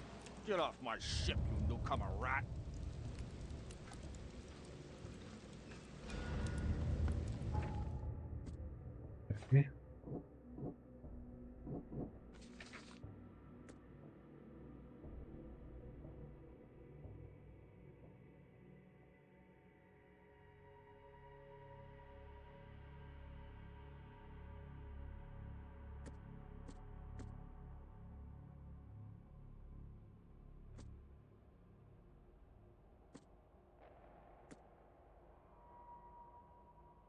Get off my ship, you newcomer rat. Okay.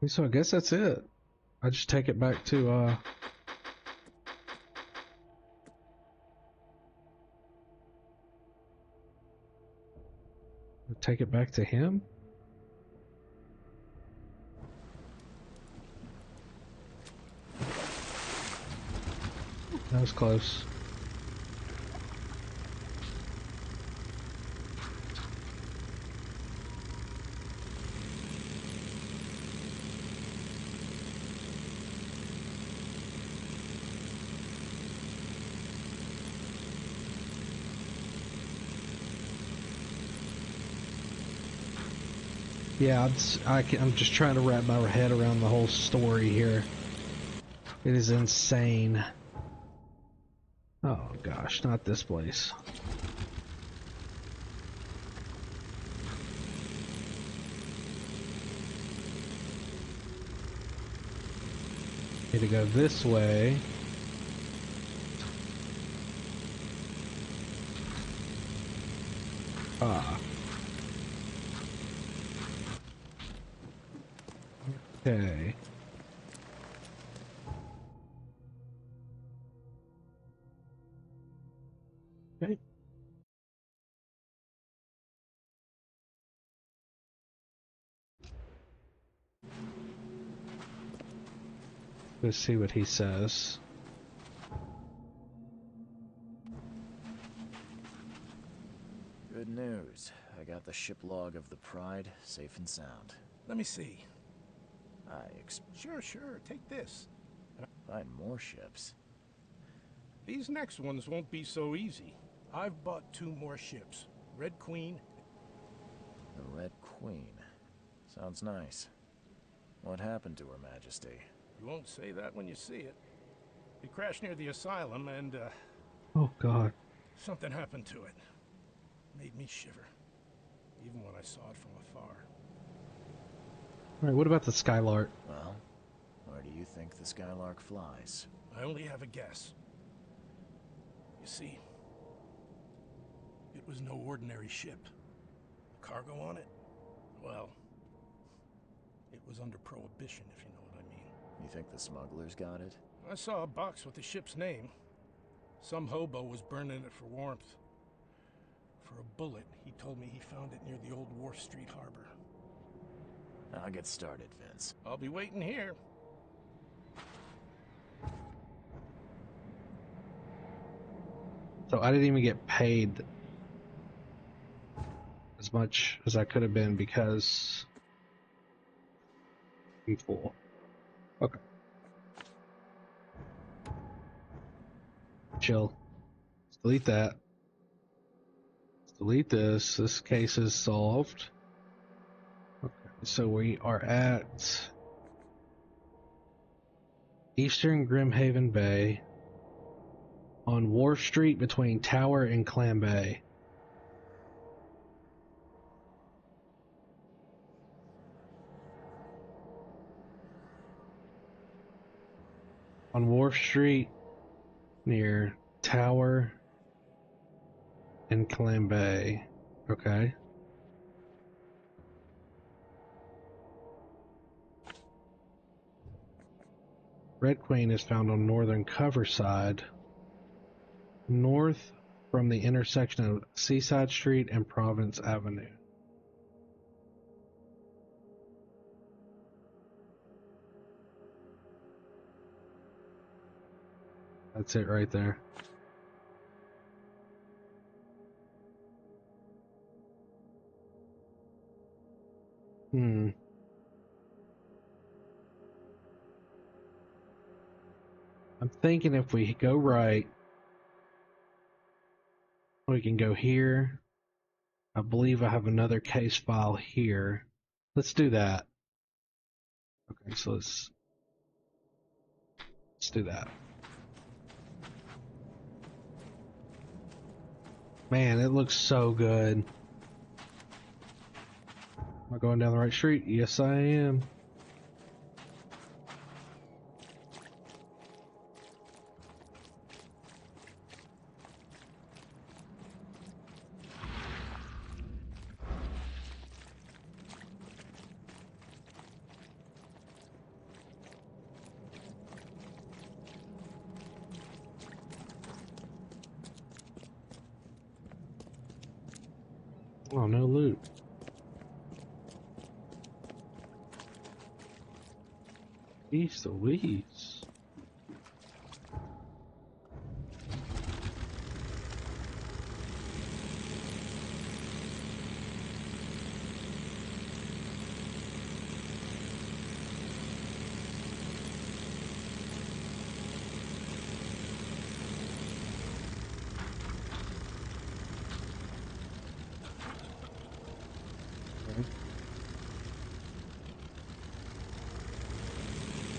So I guess that's it. I just take it back to take it back to him. That was close. Yeah, I'm just trying to wrap my head around the whole story here. It is insane. Oh gosh, not this place. Need to go this way. Ah. Okay. Okay. Let's see what he says. Good news. I got the ship log of the Pride, safe and sound. Let me see. Sure, take this. Find more ships. These next ones won't be so easy. I've bought 2 more ships. Red Queen. The Red Queen. Sounds nice. What happened to Her Majesty? You won't say that when you see it. It crashed near the asylum and, Oh god. something happened to it. Made me shiver. Even when I saw it from afar. Alright, what about the Skylark? Well, where do you think the Skylark flies? I only have a guess. You see, it was no ordinary ship. A cargo on it? Well, it was under prohibition, if you know what I mean. You think the smugglers got it? I saw a box with the ship's name. Some hobo was burning it for warmth. For a bullet, he told me he found it near the old Wharf Street harbor. I'll get started, Vince. I'll be waiting here. So I didn't even get paid as much as I could have been because I'm full. Okay. Chill. Let's delete that. Let's delete this. This case is solved. Okay, so we are at Eastern Grimhaven Bay on Wharf Street between Tower and Clam Bay. On Wharf Street near Tower and Clam Bay. Okay. Red Queen is found on northern cover side, north from the intersection of Seaside Street and Province Avenue. That's it right there. I'm thinking if we go right, we can go here. I believe I have another case file here. Let's do that. Okay, so let's do that. Man, it looks so good. Am I going down the right street? Yes, I am. Oh, no loot. Jeez Louise.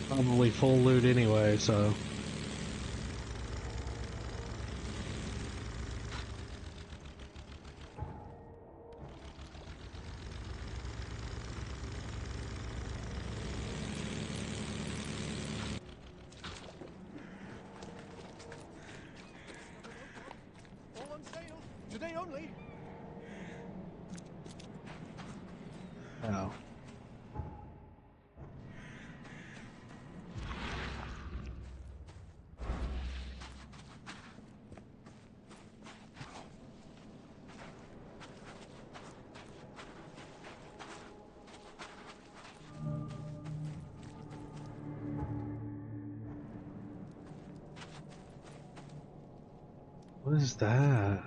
Probably full loot anyway, so. All on sale. Today only. Oh. What is that?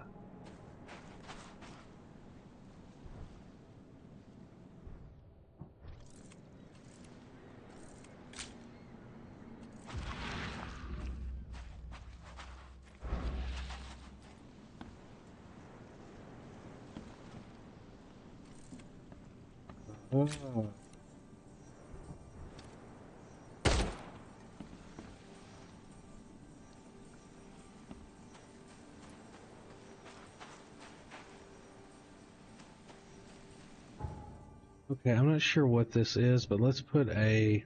Oh. Okay, I'm not sure what this is, but let's put a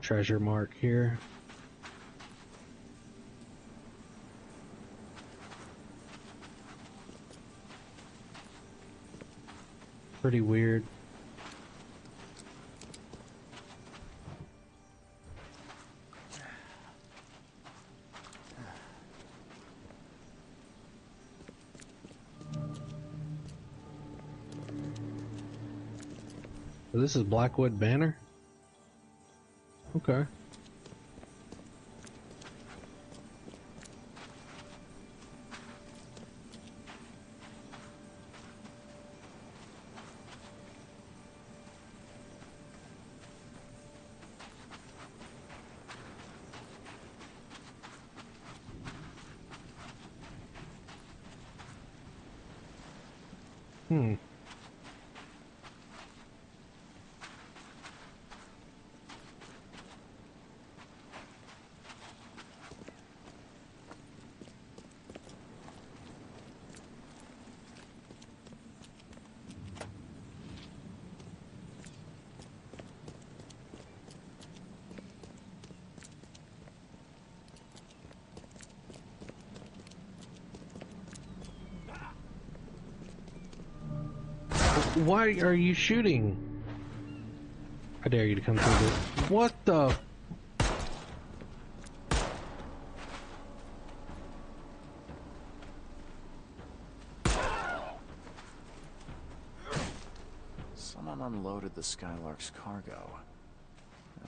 treasure mark here. Pretty weird. So this is Blackwood Banner? Okay. Hmm. Why are you shooting? I dare you to come through this. What the? Someone unloaded the Skylark's cargo.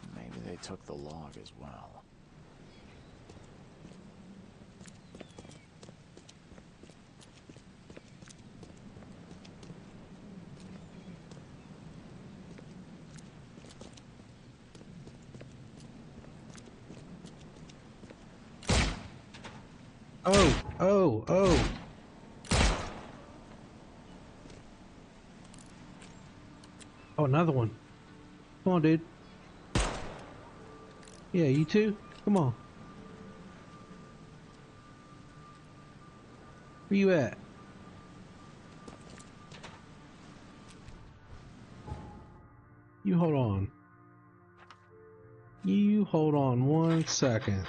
And maybe they took the log as well. Oh. Oh, another one. Come on, dude. Yeah, you too? Come on. Where you at? You hold on. You hold on 1 second.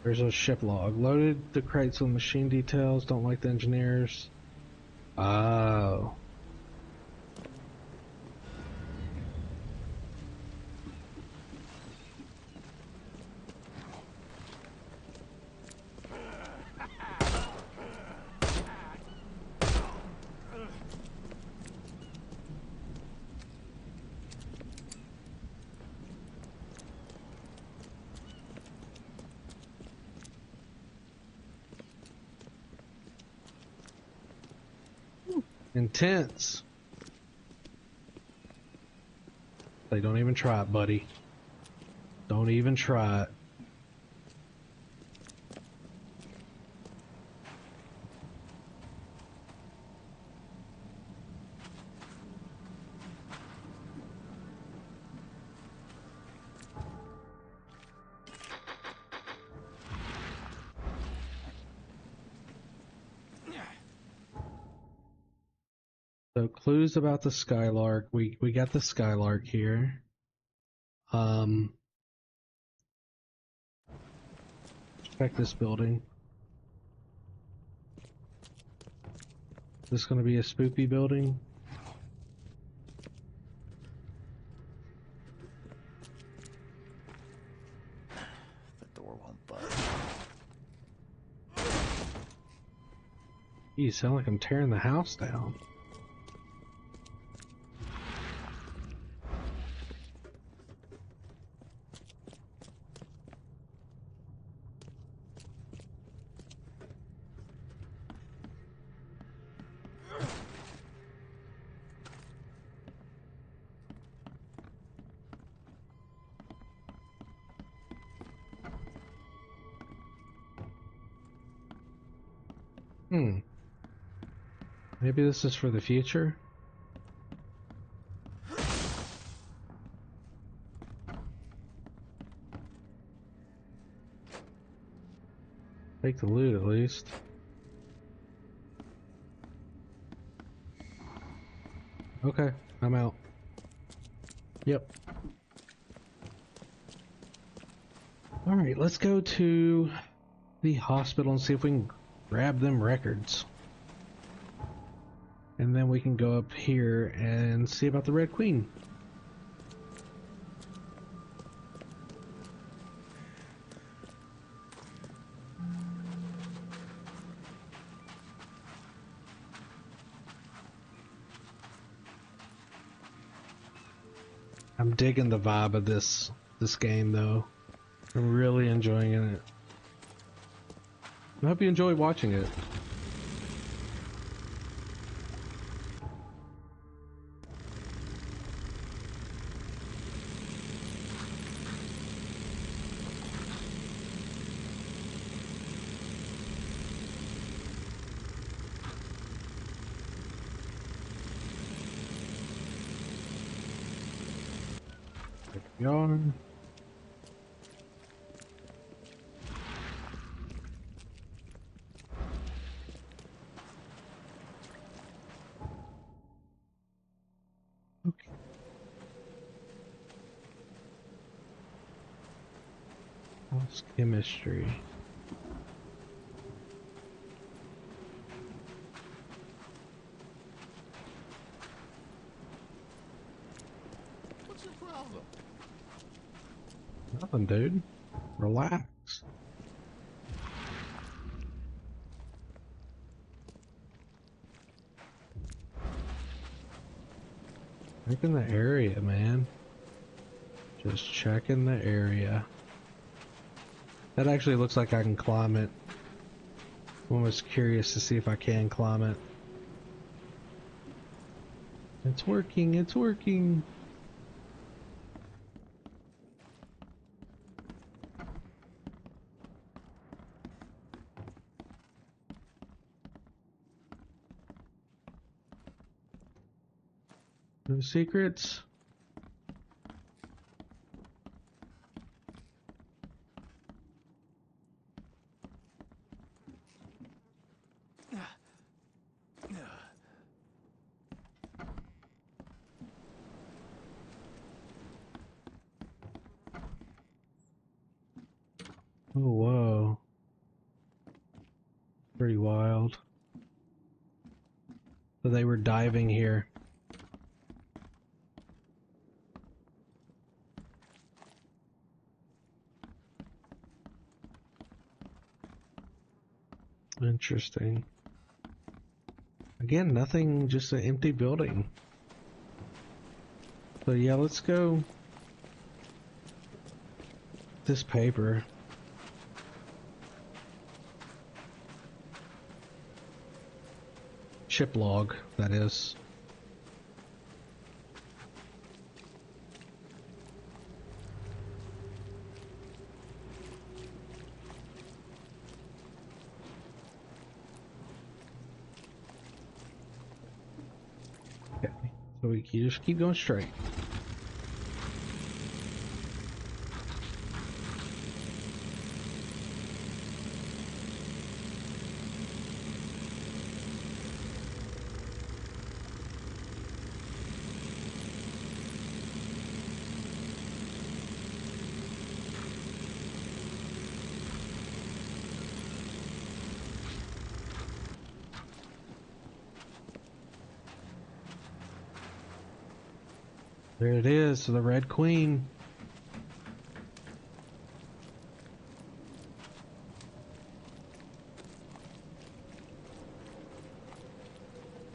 There's a ship log. Loaded the crates with machine details. Don't like the engineers. Oh. Intense. They don't even try it, buddy. Don't even try it. So clues about the Skylark. We got the Skylark here. Check this building. Is this going to be a spoopy building? The door won't budge. You sound like I'm tearing the house down. Maybe this is for the future? Take the loot at least. Okay, I'm out. Yep. Alright, let's go to the hospital and see if we can grab them records. And then we can go up here and see about the Red Queen. I'm digging the vibe of this game though. I'm really enjoying it. I hope you enjoy watching it. There we are. Okay. House chemistry. What's your problem? Nothing, dude. Relax. Checking the area, man. Just checking the area. That actually looks like I can climb it. I'm almost curious to see if I can climb it. It's working, it's working. No secrets? Oh, whoa. Pretty wild. So they were diving here. Interesting. Again, nothing, just an empty building. So yeah, let's go. This paper. Ship log, that is. Okay, so we can just keep going straight. There it is, the Red Queen.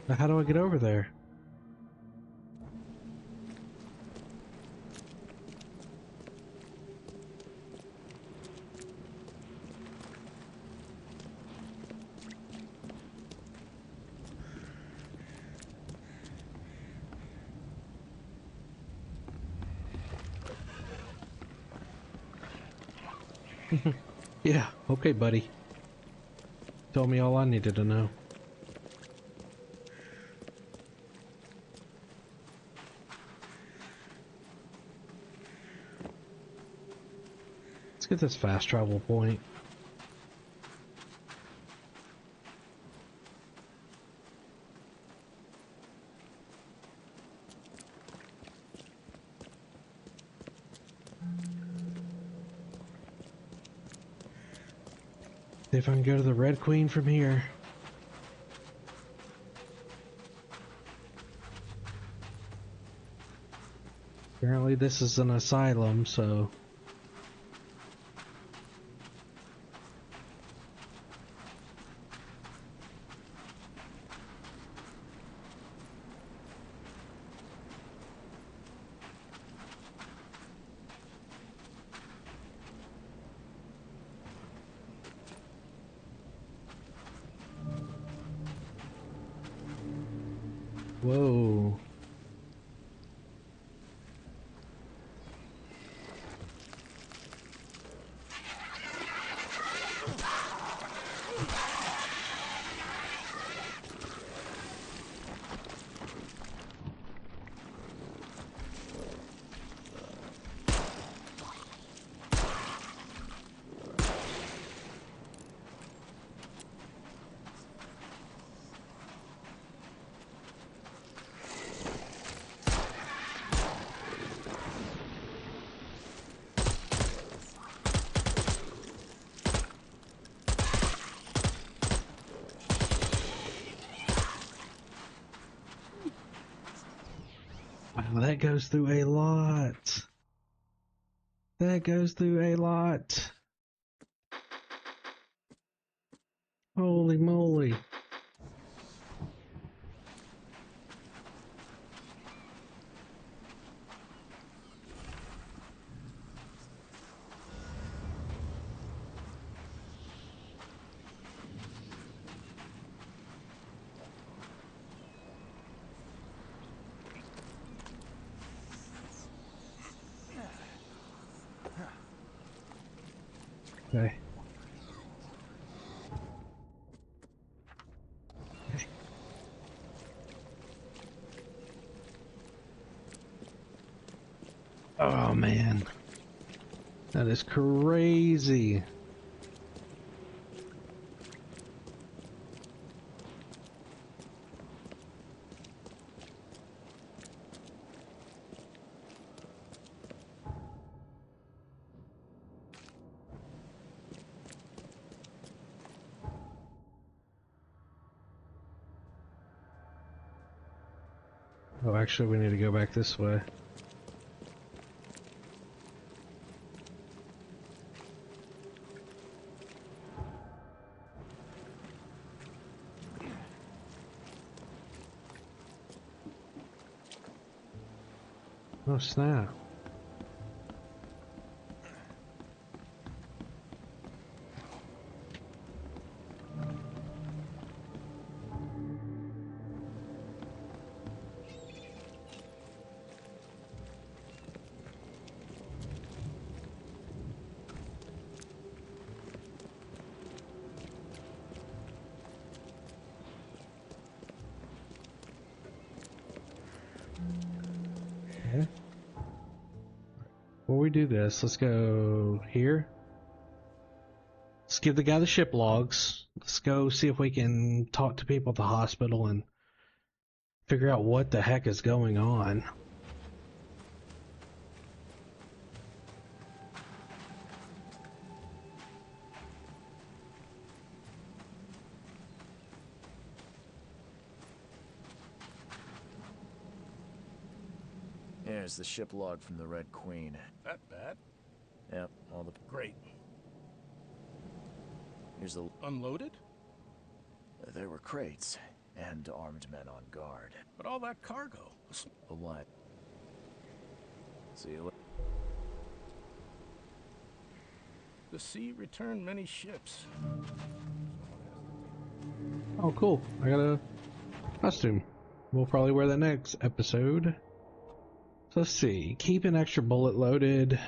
Now how do I get over there? Yeah, okay, buddy. Told me all I needed to know. Let's get this fast travel point. See if I can go to the Red Queen from here. Apparently this is an asylum, so... Whoa. Wow, that goes through a lot. That goes through a lot. Holy moly. Okay. Oh man. That is crazy. Oh, actually, we need to go back this way. Oh, snap. Okay. Before we do this, let's go here. Let's give the guy the ship logs. Let's go see if we can talk to people at the hospital and figure out what the heck is going on. Here's the ship log from the Red Queen. That bad? Yep, all the... Great. Here's the... Unloaded? There were crates, and armed men on guard. But all that cargo. A what? See you later. The sea returned many ships. Oh, cool. I got a costume. We'll probably wear that next episode. So let's see. Keep an extra bullet loaded.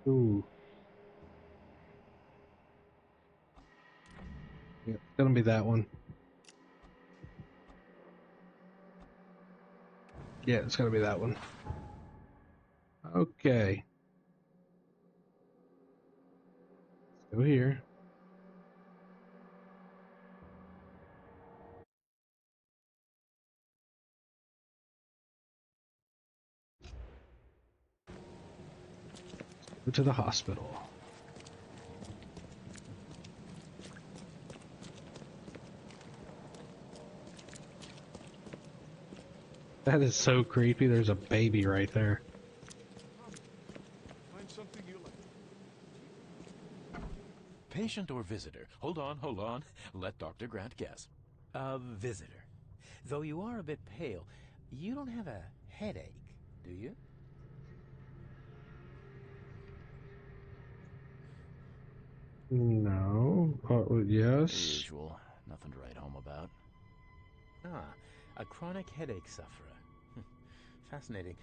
Ooh. Gonna be that one. Yeah, it's gonna be that one. Okay. Go here. Go to the hospital. That is so creepy. There's a baby right there. Find something you like. Patient or visitor? Hold on. Let Dr. Grant guess. A visitor. Though you are a bit pale, you don't have a headache, do you? No. The Yes. usual. Nothing to write home about. Ah, a chronic headache sufferer. Fascinating.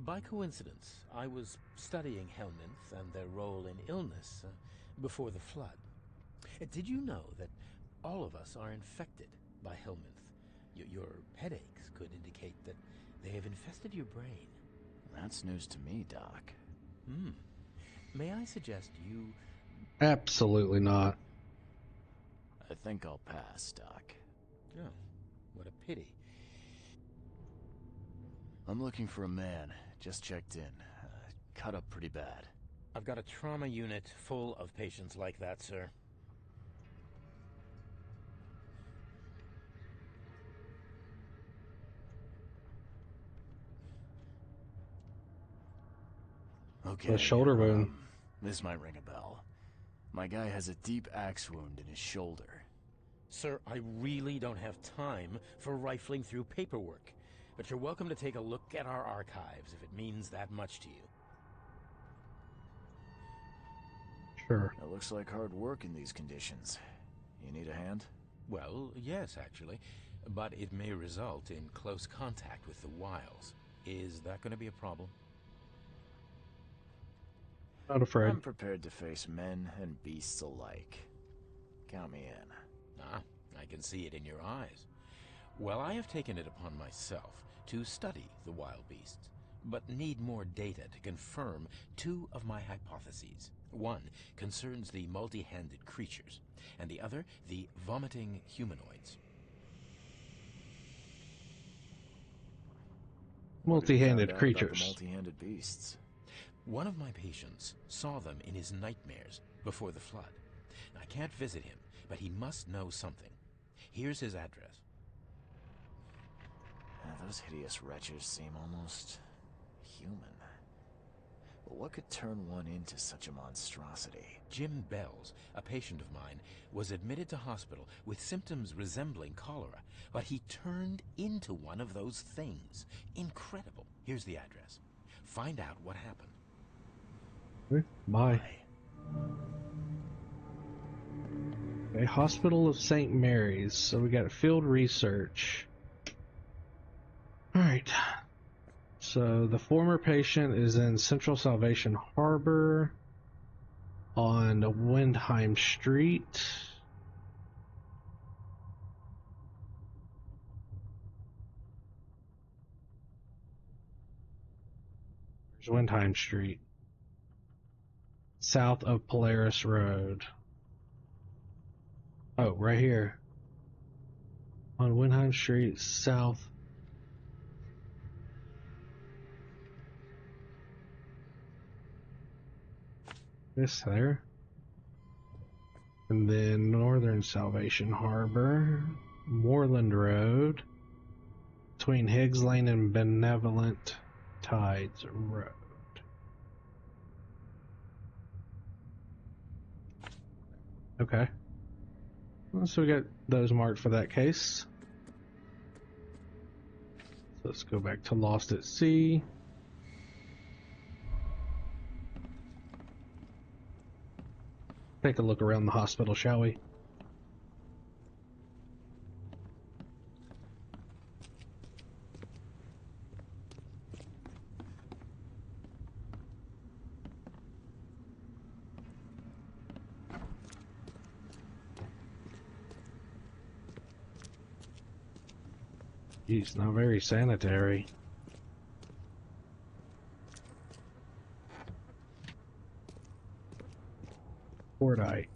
By coincidence, I was studying helminths and their role in illness before the flood. Did you know that all of us are infected by helminth? Your headaches could indicate that they have infested your brain. That's news to me, Doc. May I suggest you... Absolutely not. I think I'll pass, Doc. Oh, what a pity. I'm looking for a man. Just checked in. Cut up pretty bad. I've got a trauma unit full of patients like that, sir. Okay. The shoulder wound. This might ring a bell. My guy has a deep axe wound in his shoulder. Sir, I really don't have time for rifling through paperwork, but you're welcome to take a look at our archives if it means that much to you. Sure. It looks like hard work in these conditions. You need a hand? Well, yes, actually, but it may result in close contact with the wiles. Is that going to be a problem? Not afraid. I'm prepared to face men and beasts alike. Count me in. Ah, I can see it in your eyes. Well, I have taken it upon myself to study the wild beasts, but need more data to confirm two of my hypotheses. One concerns the multi-handed creatures, and the other the vomiting humanoids. Multi-handed What have you found out about creatures. the multi-handed beasts? One of my patients saw them in his nightmares before the flood. I can't visit him, but he must know something. Here's his address. Those hideous wretches seem almost human. But what could turn one into such a monstrosity? Jim Bells, a patient of mine, was admitted to hospital with symptoms resembling cholera, but he turned into one of those things. Incredible. Here's the address. Find out what happened. Bye. Okay, Hospital of St. Mary's. So we got field research. Alright. So the former patient is in Central Salvation Harbor on Windheim Street. There's Windheim Street. South of Polaris Road. Oh, right here. On Windheim Street, south. This there. And then Northern Salvation Harbor, Moreland Road, between Higgs Lane and Benevolent Tides Road. Okay. Well, so we got those marked for that case. So let's go back to Lost at Sea. Take a look around the hospital, shall we? He's not very sanitary. Cordite.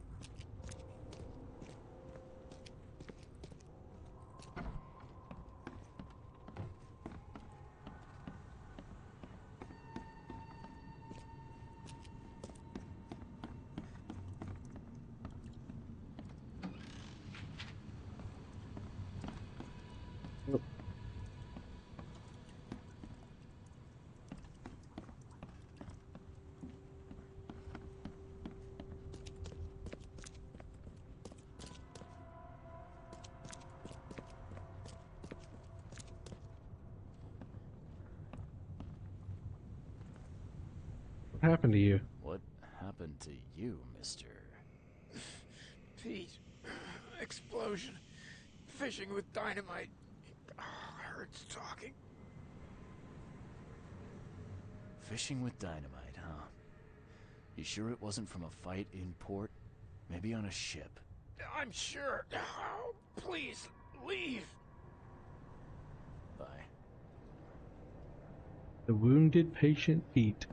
What happened to you? What happened to you, mister? Pete. Explosion. Fishing with dynamite. Hurts talking. Fishing with dynamite, huh? You sure it wasn't from a fight in port? Maybe on a ship? I'm sure. Oh, please, leave. Bye. The wounded patient Pete.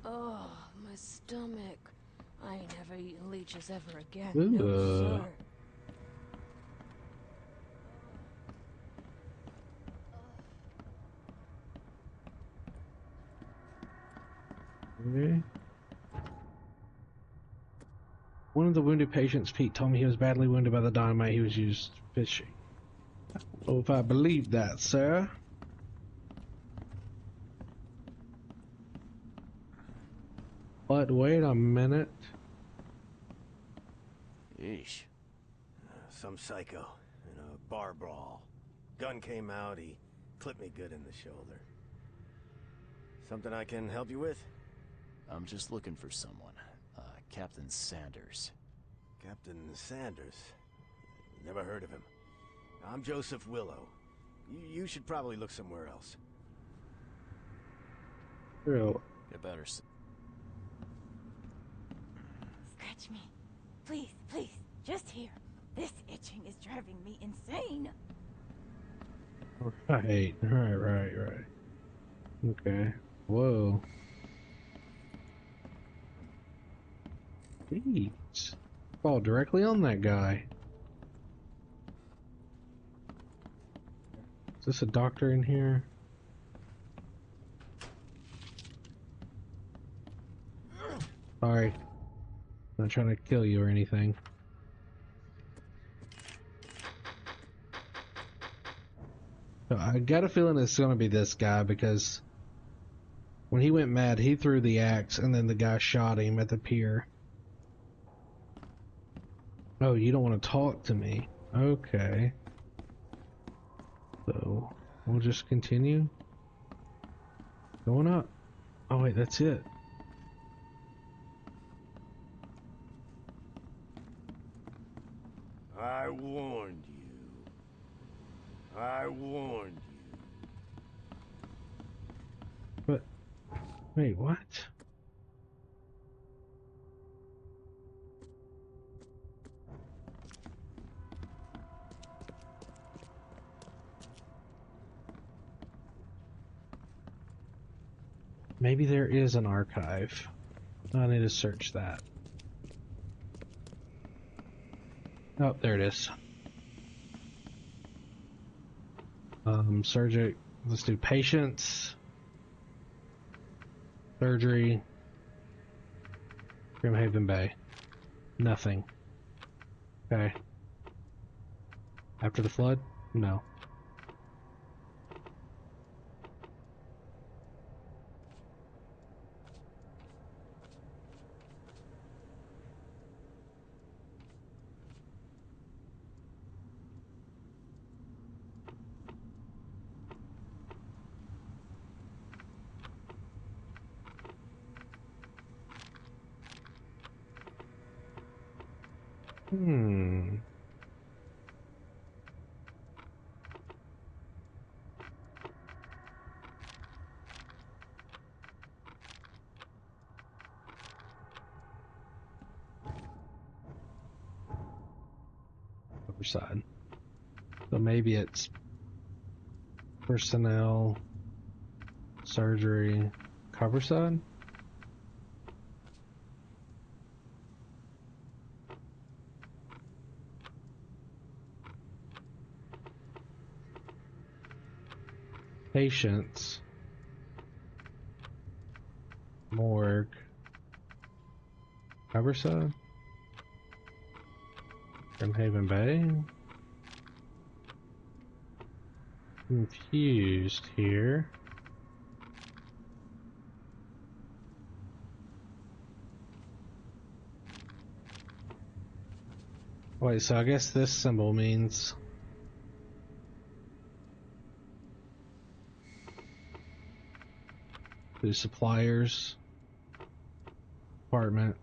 Oh, my stomach. I ain't never eaten leeches ever again. Ooh. No, sir. Okay. One of the wounded patients, Pete, told me he was badly wounded by the dynamite he was used fishing. I don't know if I believe that, sir. But wait a minute. Yeesh. Some psycho in a bar brawl. Gun came out, he clipped me good in the shoulder. Something I can help you with? I'm just looking for someone. Captain Sanders. Captain Sanders? Never heard of him. I'm Joseph Willow. You should probably look somewhere else. Real. You better Scratch me. Please, please, just here. This itching is driving me insane. Right. Okay. Whoa. Jeez. Fall directly on that guy. Is this a doctor in here? Sorry. Not trying to kill you or anything. So I got a feeling it's gonna be this guy because when he went mad, he threw the axe and then the guy shot him at the pier. Oh, you don't want to talk to me? Okay. So, we'll just continue. Going up. Oh wait, that's it. I warned you. I warned you. But, wait, what? Maybe there is an archive. I need to search that. Oh, there it is. Surgery. Let's do patients. Surgery. Grimhaven Bay. Nothing. Okay. After the flood? No. side. So maybe it's personnel, surgery, cover side. Patients, morgue, cover side, Grimhaven Bay. Confused here. Wait, so I guess this symbol means the suppliers, apartment,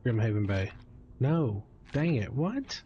Grimhaven Bay. No, dang it, what?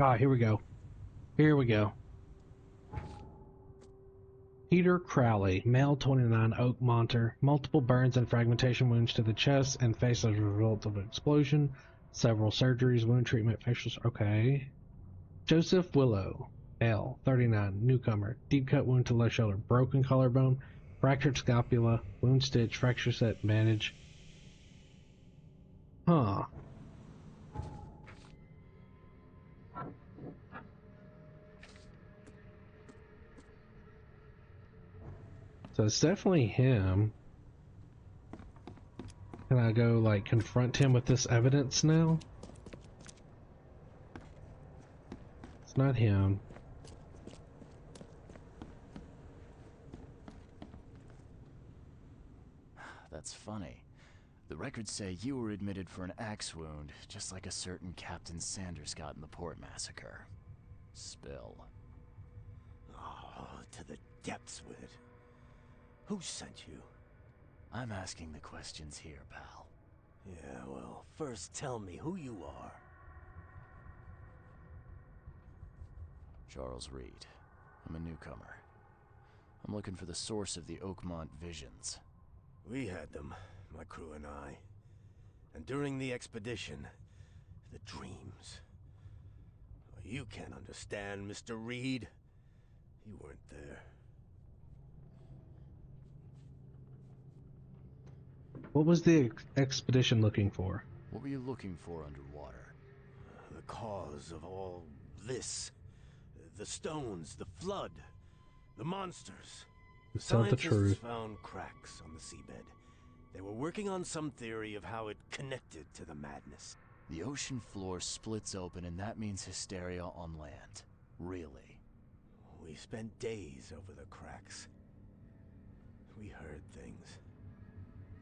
Ah, here we go. Here we go. Peter Crowley, male 29, Oakmonter, multiple burns and fragmentation wounds to the chest and face as a result of an explosion, several surgeries, wound treatment, facial... Okay. Joseph Willow, L, 39, newcomer, deep cut wound to left shoulder, broken collarbone, fractured scapula, wound stitch, fracture set, bandage. Huh. So it's definitely him. Can I go, like, confront him with this evidence now? It's not him. That's funny. The records say you were admitted for an axe wound, just like a certain Captain Sanders got in the port massacre. Spill. Oh, to the depths with it. Who sent you? I'm asking the questions here, pal. Yeah, well, first tell me who you are. Charles Reed. I'm a newcomer. I'm looking for the source of the Oakmont visions. We had them, my crew and I. And during the expedition, the dreams. You can't understand, Mr. Reed. You weren't there. What was the expedition looking for? What were you looking for underwater? The cause of all this. The stones, the flood, the monsters. The Tell the scientists truth. found cracks on the seabed. They were working on some theory of how it connected to the madness. The ocean floor splits open and that means hysteria on land. Really? We spent days over the cracks. We heard things.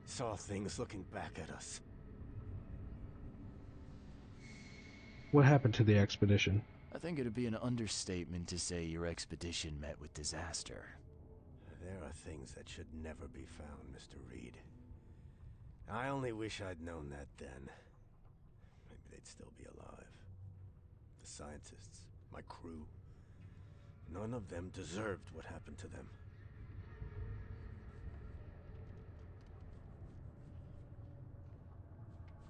Saw things looking back at us. What happened to the expedition? I think it'd be an understatement to say your expedition met with disaster. There are things that should never be found, Mr. Reed. I only wish I'd known that then. Maybe they'd still be alive. The scientists, my crew. None of them deserved what happened to them.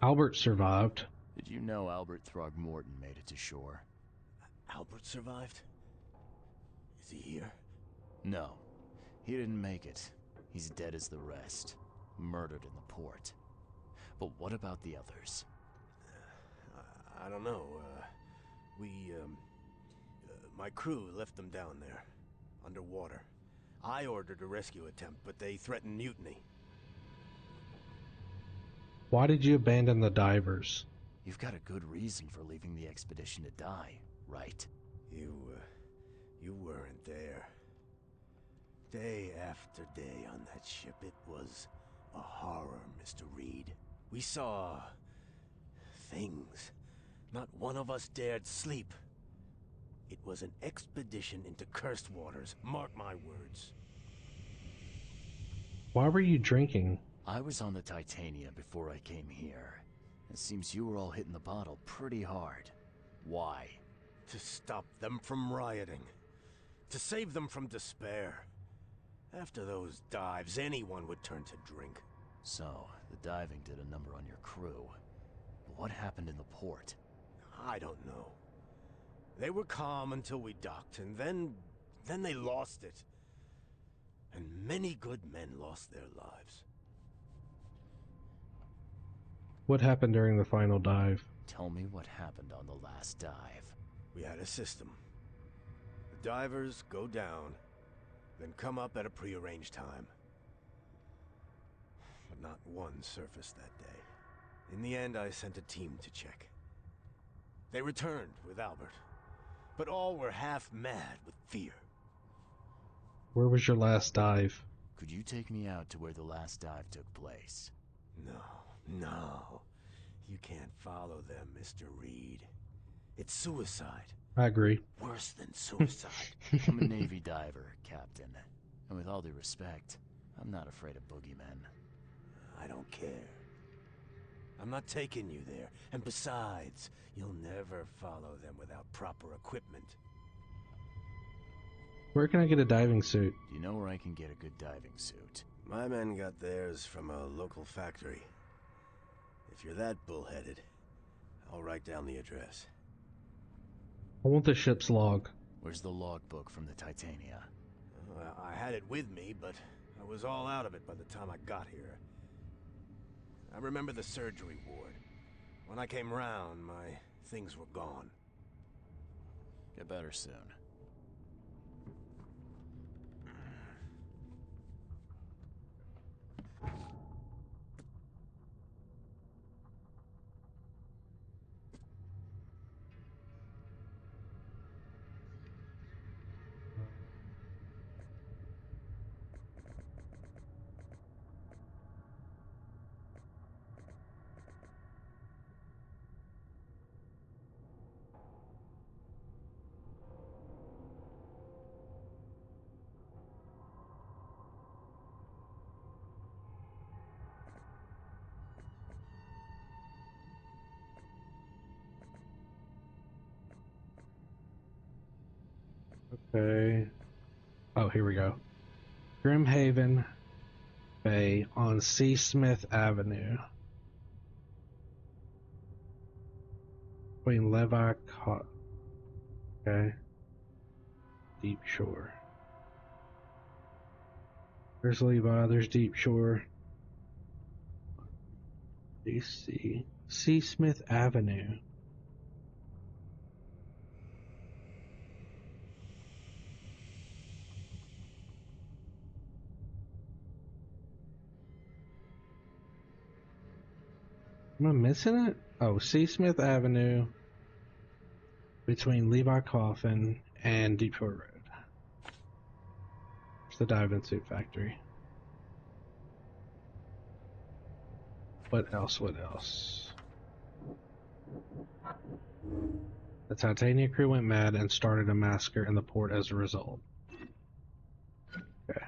Albert survived. Did you know Albert Throgmorton made it to shore? Albert survived? Is he here? No. He didn't make it. He's dead as the rest. Murdered in the port. But what about the others? I don't know. My crew left them down there, underwater. I ordered a rescue attempt, but they threatened mutiny. Why did you abandon the divers? You've got a good reason for leaving the expedition to die, right? You weren't there. Day after day on that ship, it was a horror, Mr. Reed. We saw things. Not one of us dared sleep. It was an expedition into cursed waters, mark my words. Why were you drinking? I was on the Titania before I came here. It seems you were all hitting the bottle pretty hard. Why? To stop them from rioting. To save them from despair. After those dives, anyone would turn to drink. So, the diving did a number on your crew. But what happened in the port? I don't know. They were calm until we docked, and then they lost it. And many good men lost their lives. What happened during the final dive? Tell me what happened on the last dive. We had a system. The divers go down, then come up at a prearranged time. But not one surfaced that day. In the end, I sent a team to check. They returned with Albert, but all were half mad with fear. Where was your last dive? Could you take me out to where the last dive took place? No. You can't follow them, Mr. Reed. It's suicide. I agree. Worse than suicide. I'm a Navy diver, Captain. And with all due respect, I'm not afraid of boogeymen. I don't care. I'm not taking you there. And besides, you'll never follow them without proper equipment. Where can I get a diving suit? Do you know where I can get a good diving suit? My men got theirs from a local factory. If you're that bullheaded, I'll write down the address. I want the ship's log. Where's the logbook from the Titania? I had it with me, but I was all out of it by the time I got here. I remember the surgery ward. When I came round, my things were gone. Get better soon. Okay. Oh, here we go. Grimhaven Bay on Seasmith Avenue. Between Levi Okay. Deep Shore. There's Levi, there's Deep Shore. DC. Seasmith Avenue. Am I missing it? Oh, Seasmith Avenue between Levi Coffin and Deep Shore Road. It's the diving suit factory. What else? What else? The Titania crew went mad and started a massacre in the port as a result. Okay.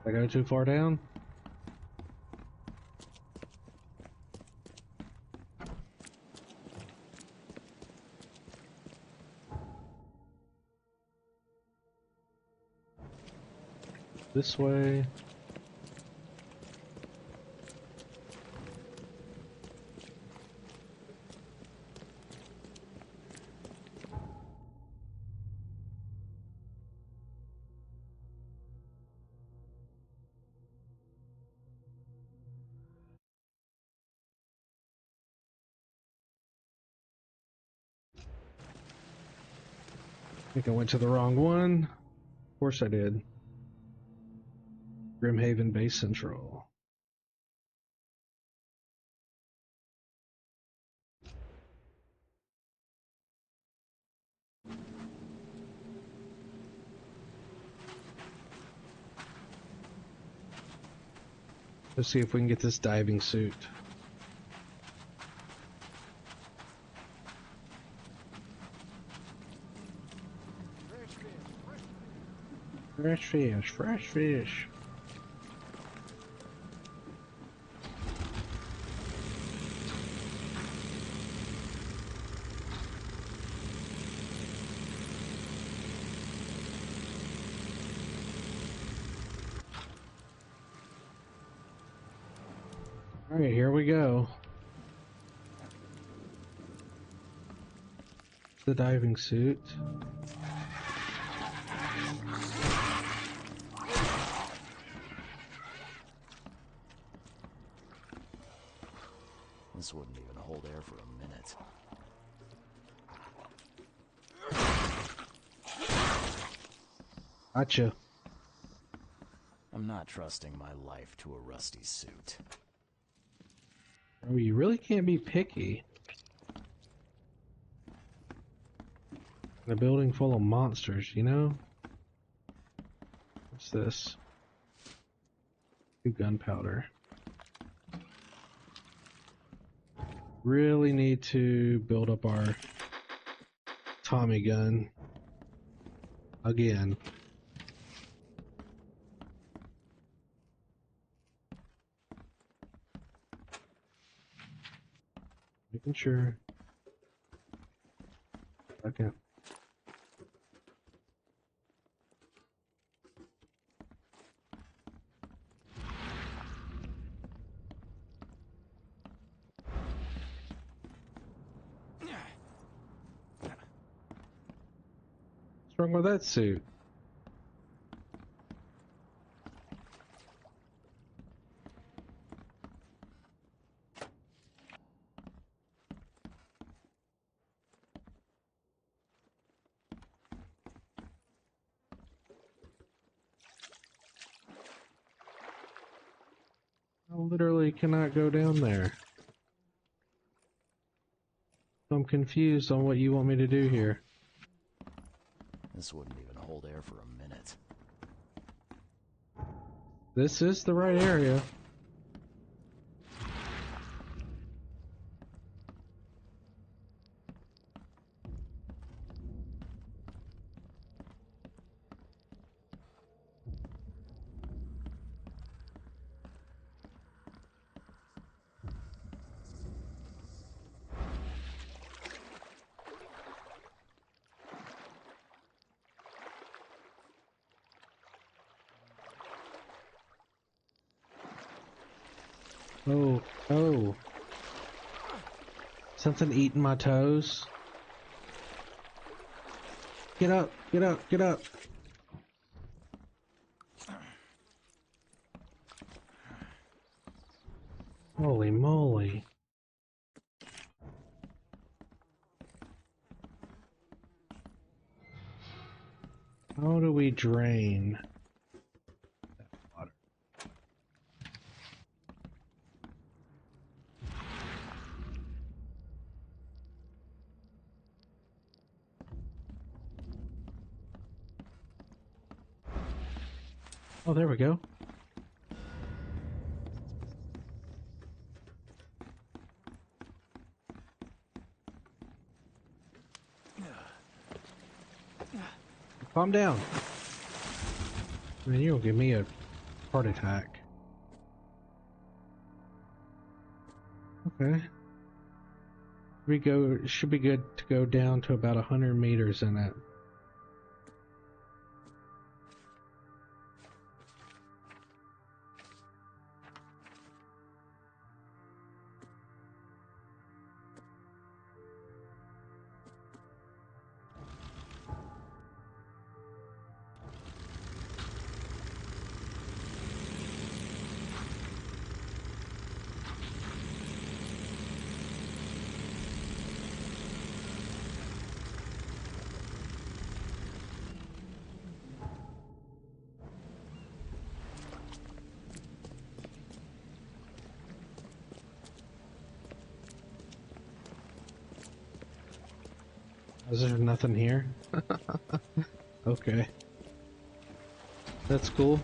Did I go too far down? This way. think I went to the wrong one. Of course I did. Grimhaven Base Central. Let's see if we can get this diving suit. Fresh fish, fresh fish. All right, here we go. The diving suit. This wouldn't even hold air for a minute. Gotcha. I'm not trusting my life to a rusty suit. Oh, you really can't be picky. In a building full of monsters, you know? What's this? 2 gunpowder. Really need to build up our Tommy gun. Again. Making sure. Okay. What's wrong with that suit? I literally cannot go down there. I'm confused on what you want me to do here. This wouldn't even hold air for a minute. This is the right area. Oh, oh. Something eating my toes. Get up, get up, get up. Holy moly. How do we drain that water? Oh, there we go. Calm down. Man, you'll give me a heart attack. Okay. It should be good to go down to about 100 meters in it. Is there nothing here? Okay. That's cool.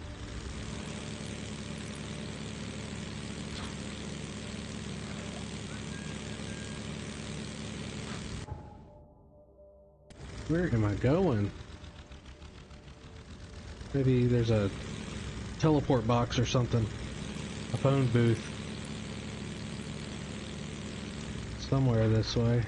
Where am I going? Maybe there's a teleport box or something. A phone booth. Somewhere this way.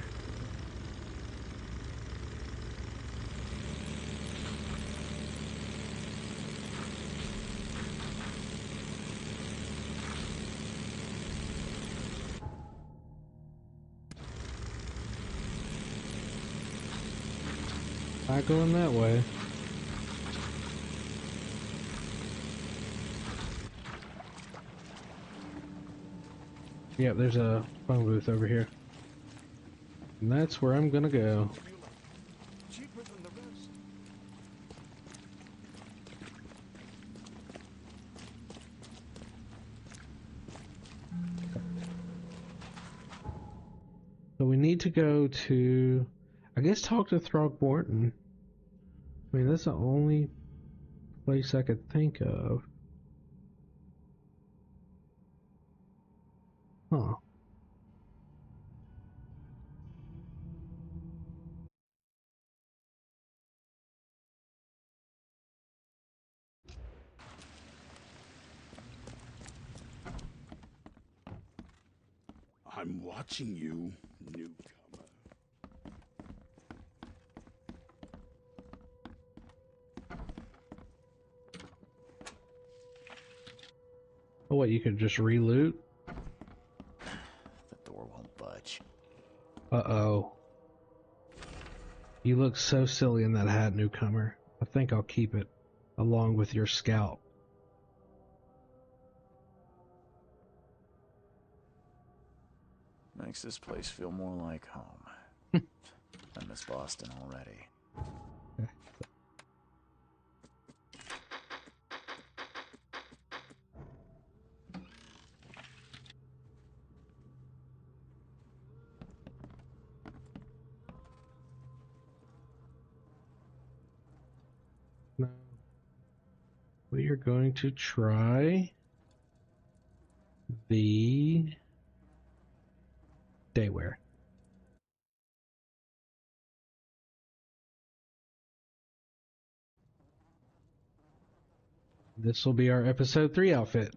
Not going that way. Yep, there's a phone booth over here. And that's where I'm gonna go. Cheaper than the rest. So we need to go to, I guess, talk to Throgmorton. I mean, that's the only place I could think of. Huh. I'm watching you, newcomer. Oh, what, you could just re-loot? The door won't budge. Uh-oh. You look so silly in that hat, newcomer. I think I'll keep it, along with your scalp. Makes this place feel more like home. I miss Boston already. No. We are going to try the daywear. This will be our episode 3 outfit.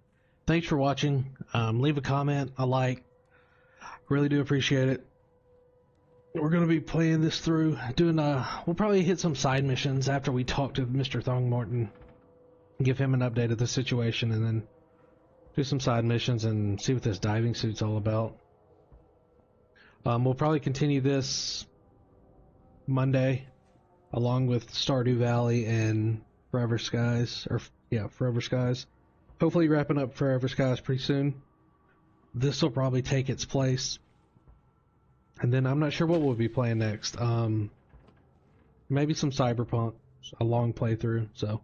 Thanks for watching. Leave a comment, a like. Really do appreciate it. We're going to be playing this through, we'll probably hit some side missions after we talk to Mr. Throgmorton, give him an update of the situation, and then do some side missions and see what this diving suit's all about. We'll probably continue this Monday, along with Stardew Valley and Forever Skies, Forever Skies. Hopefully wrapping up Forever Skies pretty soon. This will probably take its place. And then I'm not sure what we'll be playing next. Maybe some Cyberpunk, a long playthrough. So,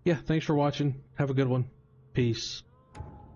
yeah, thanks for watching. Have a good one. Peace.